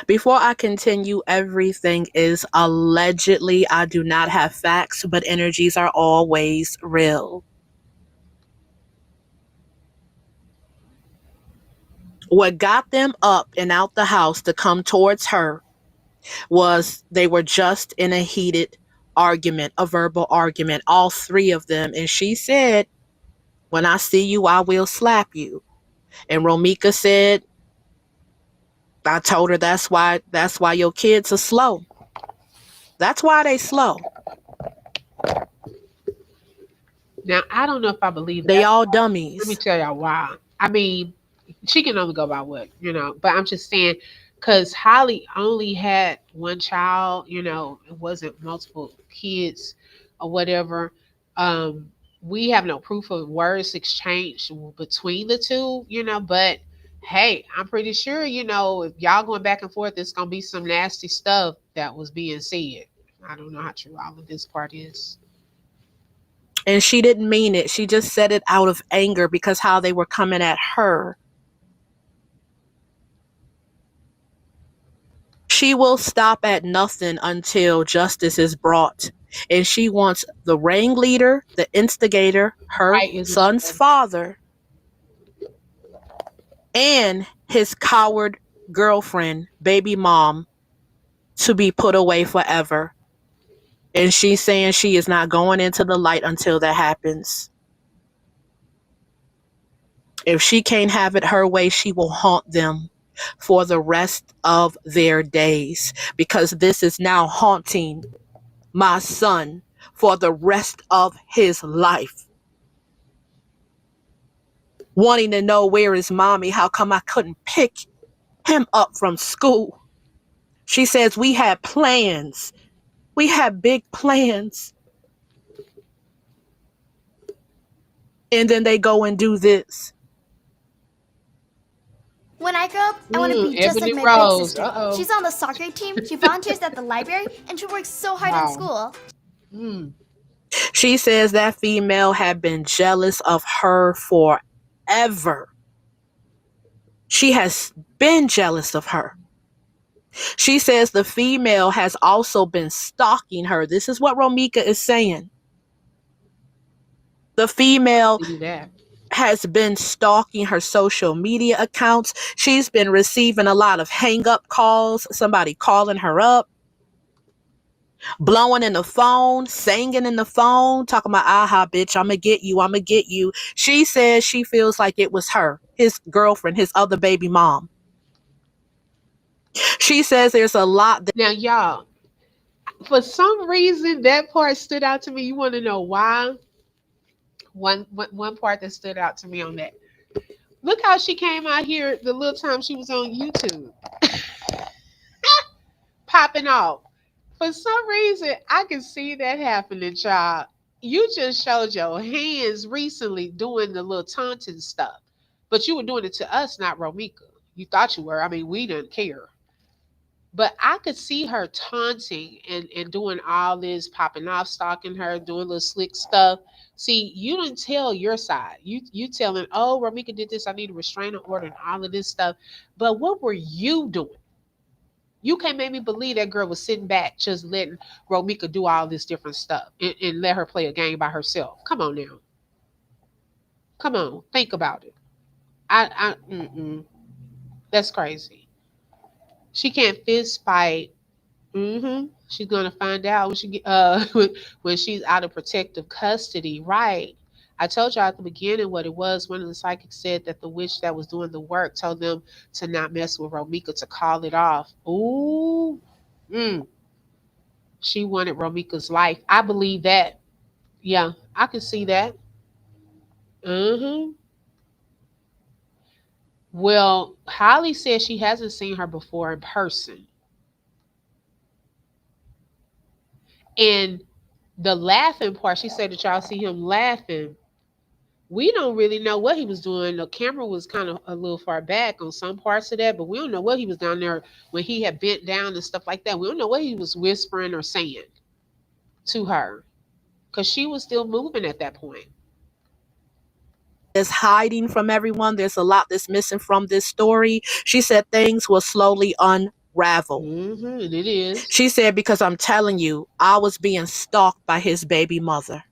Before I continue, everything is allegedly. I do not have facts, but energies are always real. What got them up and out the house to come towards her was they were just in a heated argument, a verbal argument, all three of them. And she said, when I see you, I will slap you. And Romeca said, I told her that's why your kids are slow. That's why they slow. Now I don't know if I believe They that. all Let me dummies. tell y'all why. I mean, she can only go by what, but I'm just saying because Holly only had one child, it wasn't multiple kids or whatever. Um, we have no proof of words exchanged between the two, but hey, I'm pretty sure, if y'all going back and forth, it's gonna be some nasty stuff that was being said. I don't know how true all of this part is. And she didn't mean it. She just said it out of anger because how they were coming at her. She will stop at nothing until justice is brought. And she wants the ringleader, the instigator, her Right is son's father, and his coward girlfriend, baby mom, to be put away forever. And she's saying she is not going into the light until that happens. If she can't have it her way, she will haunt them for the rest of their days, because this is now haunting my son for the rest of his life. Wanting to know where is mommy? How come I couldn't pick him up from school? She says we had plans. We had big plans. And then they go and do this. When I grow up, I want to be just like Ebony my big Rose. sister. Uh-oh. She's on the soccer team, she volunteers at the library, and she works so hard in Wow. school. Mm. She says that female had been jealous of her forever. She has been jealous of her. She says the female has also been stalking her. This is what Romeca is saying. The female See that. has been stalking her social media accounts. She's been receiving a lot of hang up calls, somebody calling her up, blowing in the phone, singing in the phone, talking about, aha, bitch, I'm gonna get you, I'm gonna get you. She says she feels like it was her, his girlfriend, his other baby mom. She says there's a lot that Now, y'all, for some reason, that part stood out to me. You want to know why? One part that stood out to me on that. Look how she came out here the little time she was on YouTube, popping off. For some reason, I can see that happening, child. You just showed your hands recently doing the little taunting stuff, but you were doing it to us, not Romeca. You thought you were. I mean, we didn't care. But I could see her taunting and doing all this, popping off, stalking her, doing little slick stuff. See, you didn't tell your side. You telling, oh, Romeca did this, I need a restraining order and all of this stuff. But what were you doing? You can't make me believe that girl was sitting back just letting Romeca do all this different stuff and let her play a game by herself. Come on now. Come on. Think about it. That's crazy. She can't fist fight. She's gonna find out when she get when she's out of protective custody, right? I told you at the beginning what it was. One of the psychics said that the witch that was doing the work told them to not mess with Romeca, to call it off. Ooh, mm. She wanted Romeca's life. I believe that. Yeah, I can see that. hmm Well, Holly says she hasn't seen her before in person, and the laughing part. She said that y'all see him laughing. We don't really know what he was doing. The camera was kind of a little far back on some parts of that, but we don't know what he was down there when he had bent down and stuff like that. We don't know what he was whispering or saying to her because she was still moving at that point. is hiding from everyone. There's a lot that's missing from this story. She said things will slowly unravel. And it is. She said, because I'm telling you, I was being stalked by his baby mother.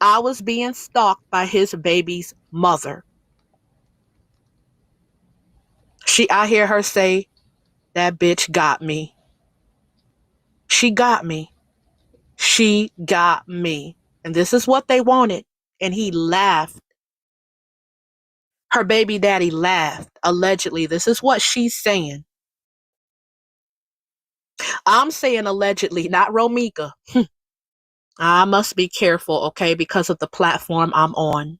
I was being stalked by his baby's mother. I hear her say, that bitch got me. She got me. She got me. And this is what they wanted. And he laughed. Her baby daddy laughed. Allegedly. This is what she's saying. I'm saying allegedly, not Romeca. I must be careful, okay, because of the platform I'm on.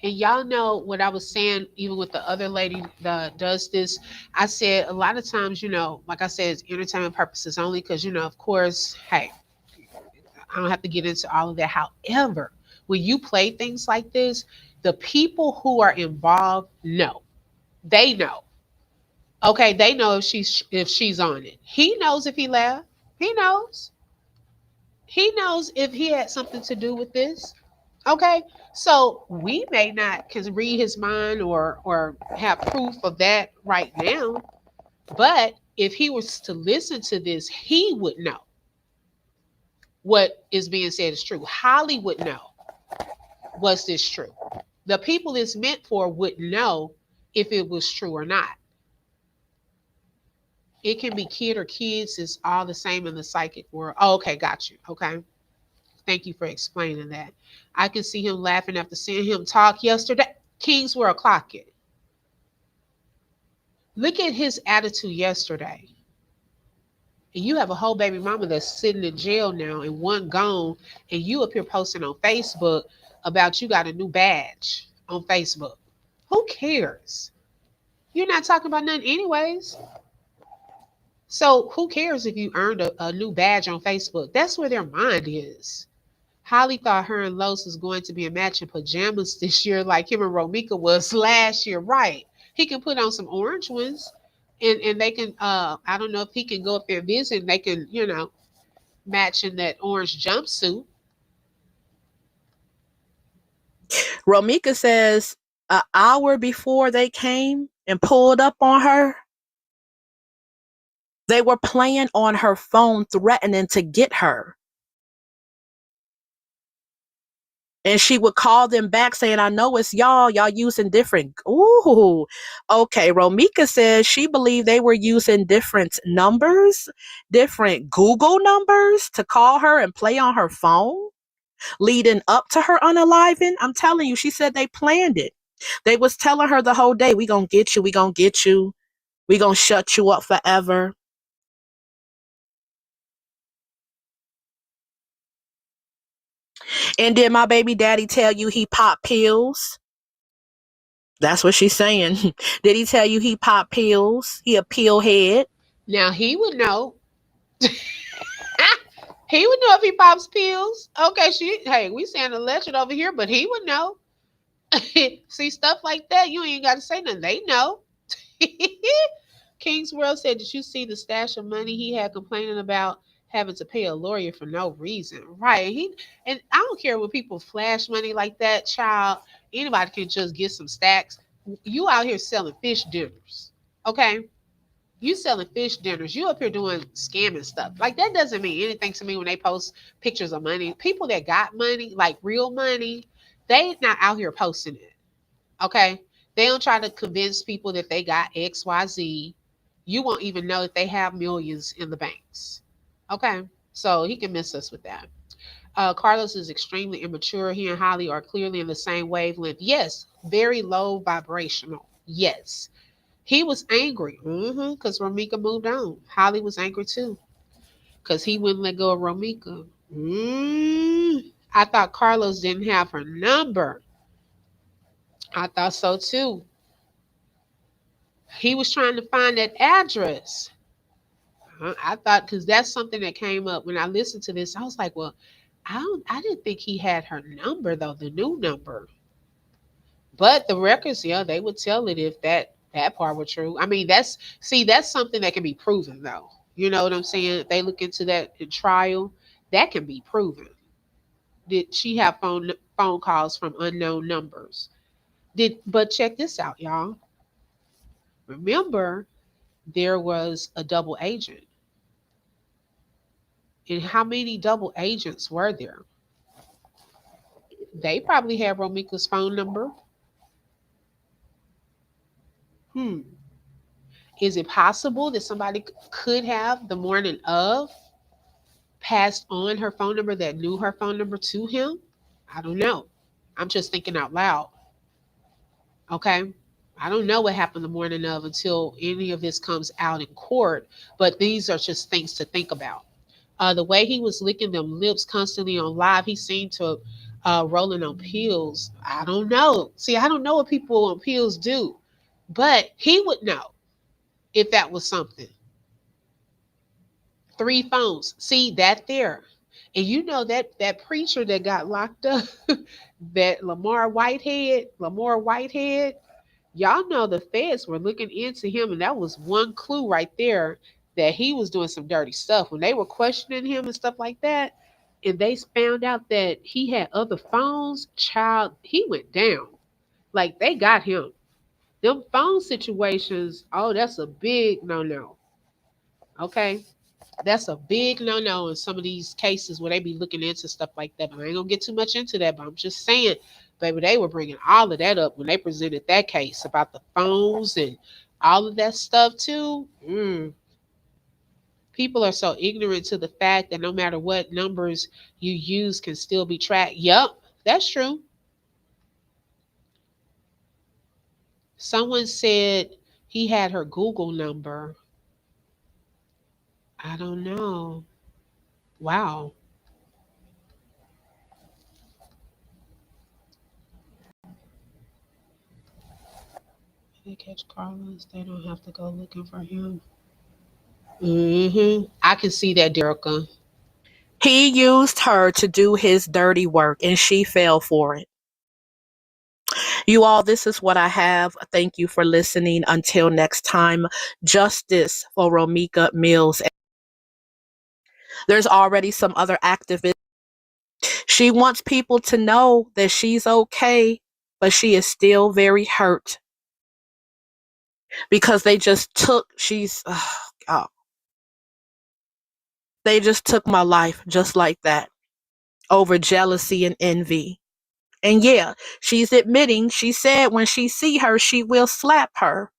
And y'all know what I was saying, even with the other lady that does this. I said a lot of times, like I said, it's entertainment purposes only because, of course, hey, I don't have to get into all of that. However, when you play things like this, the people who are involved know. They know. Okay, they know if she's on it. He knows if he laughed. He knows. He knows if he had something to do with this. Okay, so we may not can read his mind or have proof of that right now, but if he was to listen to this, he would know what is being said is true. Holly would know, was this true? The people it's meant for would know if it was true or not. It can be kid or kids, it's all the same in the psychic world. Oh, okay, got you. Okay. Thank you for explaining that. I can see him laughing after seeing him talk yesterday. King's World clock it. Look at his attitude yesterday. And you have a whole baby mama that's sitting in jail now and one gone, and you up here posting on Facebook about you got a new badge on Facebook. Who cares? You're not talking about nothing anyways. So who cares if you earned a new badge on Facebook? That's where their mind is. Holly thought her and Los was going to be a match in pajamas this year, like him and Romeca was last year. Right. He can put on some orange ones and they can I don't know if he can go up there and visit and they can, match in that orange jumpsuit. Romeca says an hour before they came and pulled up on her, they were playing on her phone, threatening to get her. And she would call them back saying, I know it's y'all using different. Ooh, okay. Romeca says she believed they were using different numbers, different Google numbers to call her and play on her phone leading up to her unaliving. I'm telling you, she said they planned it. They was telling her the whole day, we gonna get you, we gonna get you, we gonna shut you up forever. And did my baby daddy tell you he popped pills? That's what she's saying. Did he tell you he popped pills? He a pill head? Now he would know. He would know if he pops pills. Okay, hey, we saying a legend over here, but he would know. See stuff like that, you ain't got to say nothing. They know. King's World said, "Did you see the stash of money he had complaining about having to pay a lawyer for no reason?" Right. And I don't care when people flash money like that, child. Anybody can just get some stacks. You out here selling fish dinners, okay? You selling fish dinners. You up here doing scamming stuff. Like that doesn't mean anything to me when they post pictures of money. People that got money, like real money, they not out here posting it. Okay. They don't try to convince people that they got XYZ. You won't even know that they have millions in the banks. Okay. So he can miss us with that. Carlos is extremely immature. He and Holly are clearly in the same wavelength. Yes, very low vibrational. Yes. He was angry because Romeca moved on. Holly was angry too because he wouldn't let go of Romeca. I thought Carlos didn't have her number. I thought so too. He was trying to find that address. I thought because that's something that came up when I listened to this. I was like, well, I didn't think he had her number though, the new number. But the records, yeah, they would tell it if that part were true. I mean, that's something that can be proven though. You know what I'm saying? If they look into that in trial, that can be proven. Did she have phone calls from unknown numbers? But check this out, y'all. Remember, there was a double agent. And how many double agents were there? They probably had Romeca's phone number. Hmm. Is it possible that somebody could have the morning of passed on her phone number that knew her phone number to him? I don't know. I'm just thinking out loud. Okay. I don't know what happened the morning of until any of this comes out in court, but these are just things to think about. The way he was licking them lips constantly on live, he seemed to rolling on pills. I don't know. See, I don't know what people on pills do, but he would know if that was something. 3 phones. See that there. And you know that preacher that got locked up, that Lamar Whitehead, y'all know the feds were looking into him, and that was one clue right there that he was doing some dirty stuff. When they were questioning him and stuff like that, and they found out that he had other phones, child, he went down. Like they got him. Them phone situations, oh, that's a big no no. Okay. That's a big no no in some of these cases where they be looking into stuff like that. But I ain't gonna get too much into that. But I'm just saying, baby, they were bringing all of that up when they presented that case about the phones and all of that stuff too. People are so ignorant to the fact that no matter what numbers you use can still be tracked. Yep, that's true. Someone said he had her Google number. I don't know. Wow. They catch Carlos. They don't have to go looking for him. I can see that, Derica. He used her to do his dirty work and she fell for it. You all, this is what I have. Thank you for listening. Until next time, justice for Romeca Mills. There's already some other activists. She wants people to know that she's okay, but she is still very hurt because oh, they just took my life just like that over jealousy and envy. And yeah, she's admitting, she said when she see her, she will slap her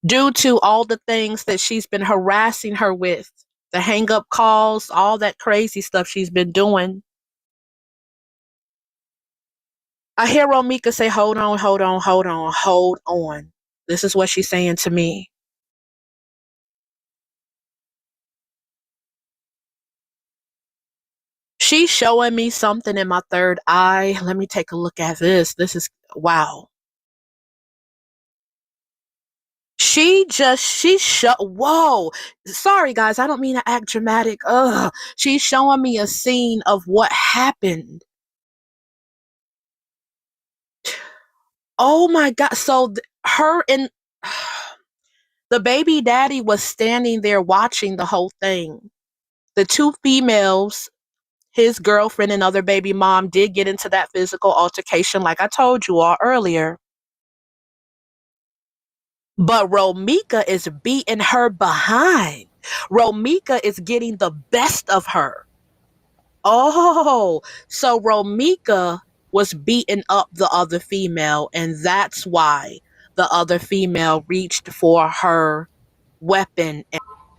due to all the things that she's been harassing her with, the hang up calls, all that crazy stuff she's been doing. I hear Romeca say, hold on, hold on, hold on, hold on. This is what she's saying to me. She's showing me something in my third eye. Let me take a look at this. This is, wow. Whoa. Sorry, guys. I don't mean to act dramatic. Ugh. She's showing me a scene of what happened. Oh my God. So her and the baby daddy was standing there watching the whole thing. The two females, his girlfriend and other baby mom, did get into that physical altercation, like I told you all earlier. But Romeca is beating her behind. Romeca is getting the best of her. Oh, so Romeca was beating up the other female, and that's why the other female reached for her weapon.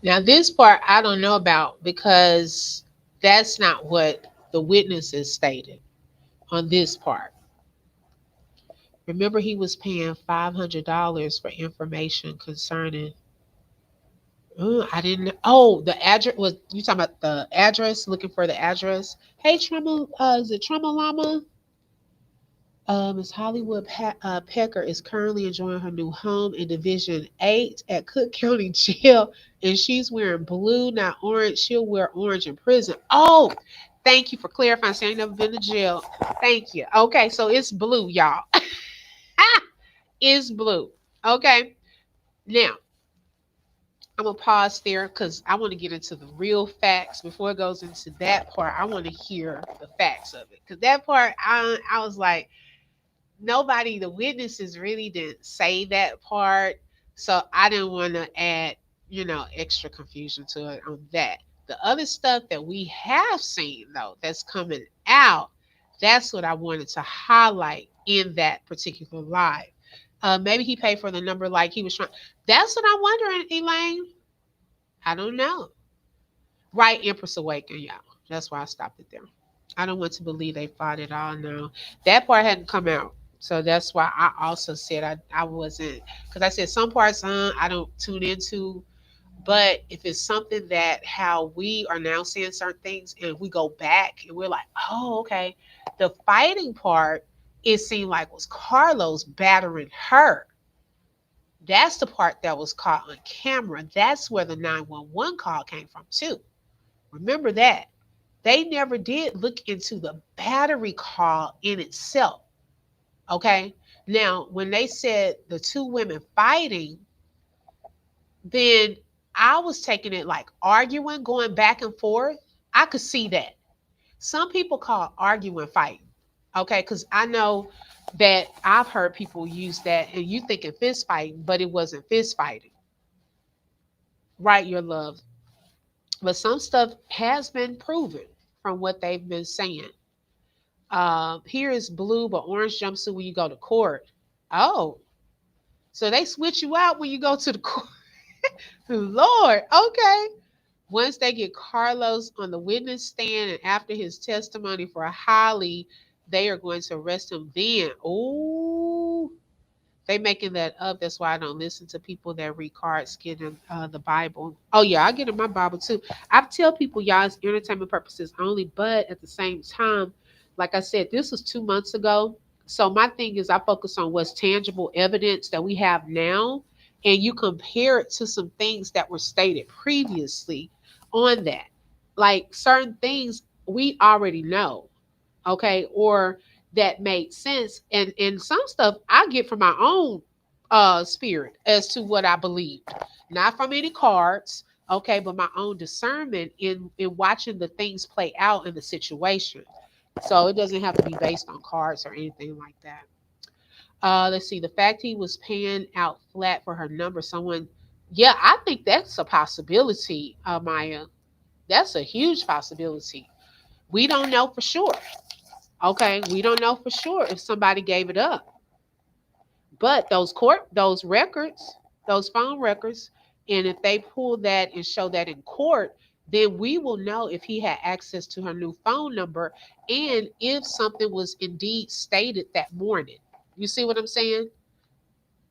Now, this part I don't know about because that's not what the witnesses stated on this part. Remember, he was paying $500 for information concerning. I didn't. Oh, the address was you talking about the address? Looking for the address. Hey, Trauma. Is it Trauma Llama? Miss Hollywood Pecker is currently enjoying her new home in Division 8 at Cook County Jail, and she's wearing blue, not orange. She'll wear orange in prison. Oh, thank you for clarifying. See, I ain't never been to jail. Thank you. Okay, so it's blue, y'all. It's blue. Okay, now I'm gonna pause there because I want to get into the real facts before it goes into that part. I want to hear the facts of it because that part I was like, nobody, the witnesses really didn't say that part. So I didn't want to add, extra confusion to it on that. The other stuff that we have seen, though, that's coming out, that's what I wanted to highlight in that particular live. Maybe he paid for the number like he was trying. That's what I'm wondering, Elaine. I don't know. Right, Empress Awaken, y'all. That's why I stopped it there. I don't want to believe they fought it all now. That part hadn't come out. So that's why I also said I wasn't, because I said some parts I don't tune into, But if it's something that how we are now seeing certain things and we go back and we're like, oh, okay, the fighting part, it seemed like was Carlos battering her. That's the part that was caught on camera. That's where the 911 call came from, too. Remember that. They never did look into the battery call in itself. Okay. Now, when they said the two women fighting, then I was taking it like arguing, going back and forth. I could see that. Some people call arguing fighting. Okay. Because I know that I've heard people use that and you thinking fist fighting, but it wasn't fist fighting. Right, your love. But some stuff has been proven from what they've been saying. Here is blue but orange jumpsuit when you go to court. Oh, so they switch you out when you go to the court. Lord, okay. Once they get Carlos on the witness stand and after his testimony for Holly, they are going to arrest him then. Oh, they making that up. That's why I don't listen to people that read cards, get in the Bible. Oh yeah, I get in my Bible too. I tell people, y'all, it's entertainment purposes only, but at the same time, like I said, this was 2 months ago. So my thing is, I focus on what's tangible evidence that we have now, and you compare it to some things that were stated previously on that. Like certain things we already know, okay, or that made sense, and some stuff I get from my own spirit as to what I believed, not from any cards, okay, but my own discernment in watching the things play out in the situation. So it doesn't have to be based on cards or anything like that. Let's see, the fact he was paying out flat for her number, someone, yeah, I think that's a possibility, Maya. That's a huge possibility. We don't know for sure. Okay, we don't know for sure if somebody gave it up. But those records, those phone records, and if they pull that and show that in court, then we will know if he had access to her new phone number and if something was indeed stated that morning. You see what I'm saying?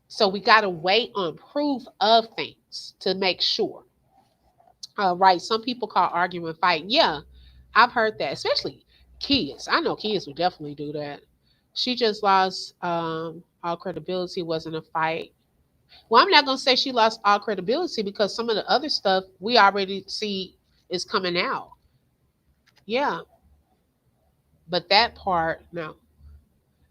So we got to wait on proof of things to make sure. Right. Some people call arguing fighting. Yeah, I've heard that, especially kids. I know kids would definitely do that. She just lost all credibility. Wasn't a fight. Well, I'm not gonna say she lost all credibility because some of the other stuff we already see is coming out. Yeah, but that part, no.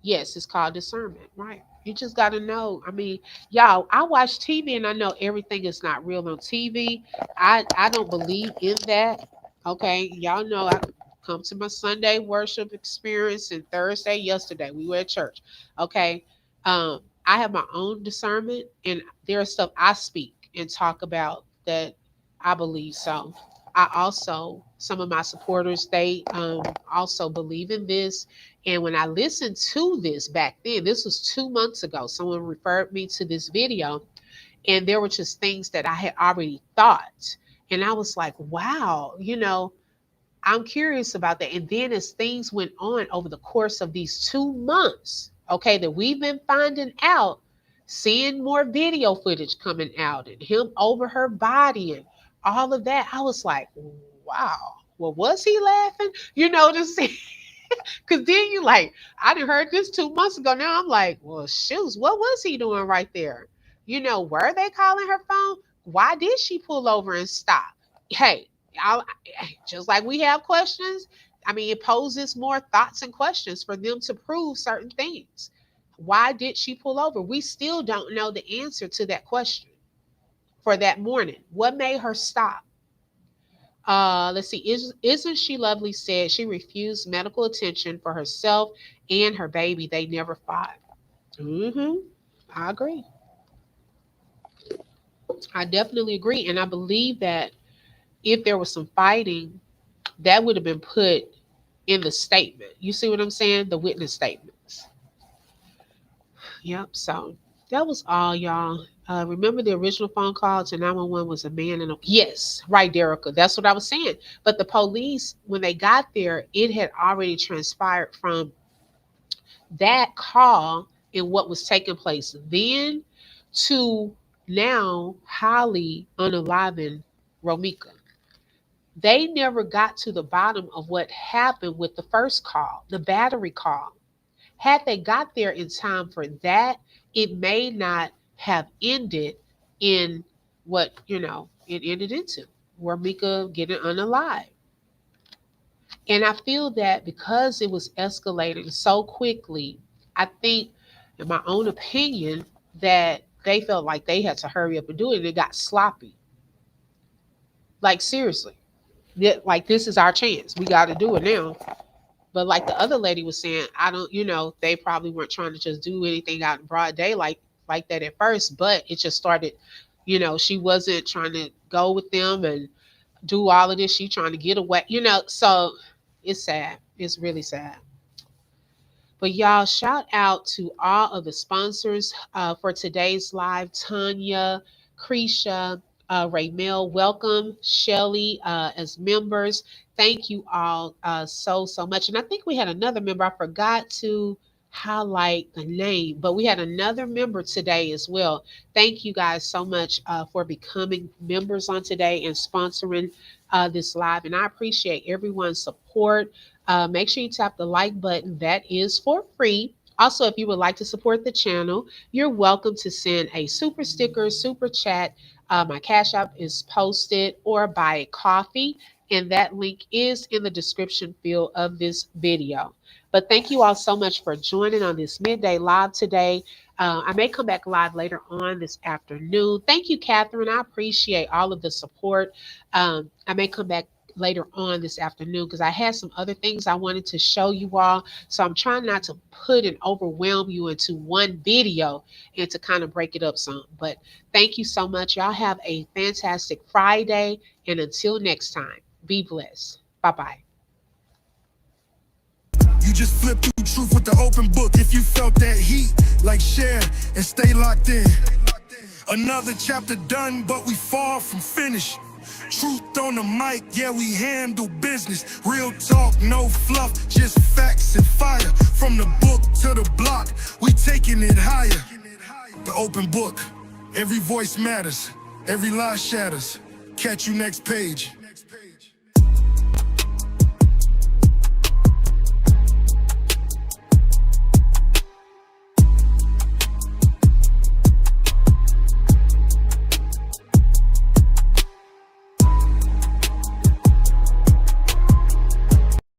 Yes, it's called discernment, right? You just got to know. I mean, y'all, I watch TV and I know everything is not real on TV. I don't believe in that. Okay, y'all know I come to my Sunday worship experience and Thursday yesterday we were at church. Okay, I have my own discernment and there's stuff I speak and talk about that I believe so. I also some of my supporters they also believe in this, and when I listened to this back then, this was 2 months ago, someone referred me to this video, and there were just things that I had already thought. And I was like, wow, I'm curious about that. And then as things went on over the course of these 2 months, okay, that we've been finding out, seeing more video footage coming out and him over her body and all of that, I was like, wow. Well, was he laughing? To see because then you like, I done heard this 2 months ago. Now I'm like, well, shoes, what was he doing right there? Were they calling her phone? Why did she pull over and stop? Hey, just like we have questions, I mean, it poses more thoughts and questions for them to prove certain things. Why did she pull over? We still don't know the answer to that question for that morning. What made her stop? Let's see. Isn't she lovely? Said she refused medical attention for herself and her baby. They never fought. I agree. I definitely agree, and I believe that if there was some fighting, that would have been put in the statement. You see what I'm saying? The witness statements. Yep. So that was all, y'all. Remember the original phone call to 911 was a man and a yes, right, Derica. That's what I was saying. But the police, when they got there, it had already transpired from that call and what was taking place then to now Holly unaliving Romeca. They never got to the bottom of what happened with the first call, the battery call. Had they got there in time for that, it may not have ended in what, it ended into, where Mika getting unalive. And I feel that because it was escalating so quickly, I think, in my own opinion, that they felt like they had to hurry up and do it, and it got sloppy. Like, seriously. Like, this is our chance. We got to do it now. But like the other lady was saying, I don't, they probably weren't trying to just do anything out in broad daylight like that at first, but it just started, she wasn't trying to go with them and do all of this. She trying to get away, so it's sad. It's really sad. But y'all, shout out to all of the sponsors for today's live. Tanya, Krisha, Raymel, welcome. Shelly as members. Thank you all so much. And I think we had another member. I forgot to highlight the name, but we had another member today as well. Thank you guys so much for becoming members on today and sponsoring this live. And I appreciate everyone's support. Make sure you tap the like button. That is for free. Also, if you would like to support the channel, you're welcome to send a super sticker, super chat. My Cash App is posted, or buy a coffee, and that link is in the description field of this video. But thank you all so much for joining on this midday live today. I may come back live later on this afternoon. Thank you, Catherine. I appreciate all of the support. I may come back later on this afternoon because I had some other things I wanted to show you all. So I'm trying not to put and overwhelm you into one video and to kind of break it up some. But thank you so much. Y'all have a fantastic Friday. And until next time, be blessed. Bye-bye. You just flip through truth with the open book. If you felt that heat, like, share and stay locked in. Another chapter done, but we far from finished. Truth on the mic, yeah, we handle business. Real talk, no fluff, just facts and fire. From the book to the block, we taking it higher. The open book, every voice matters, every lie shatters. Catch you next page.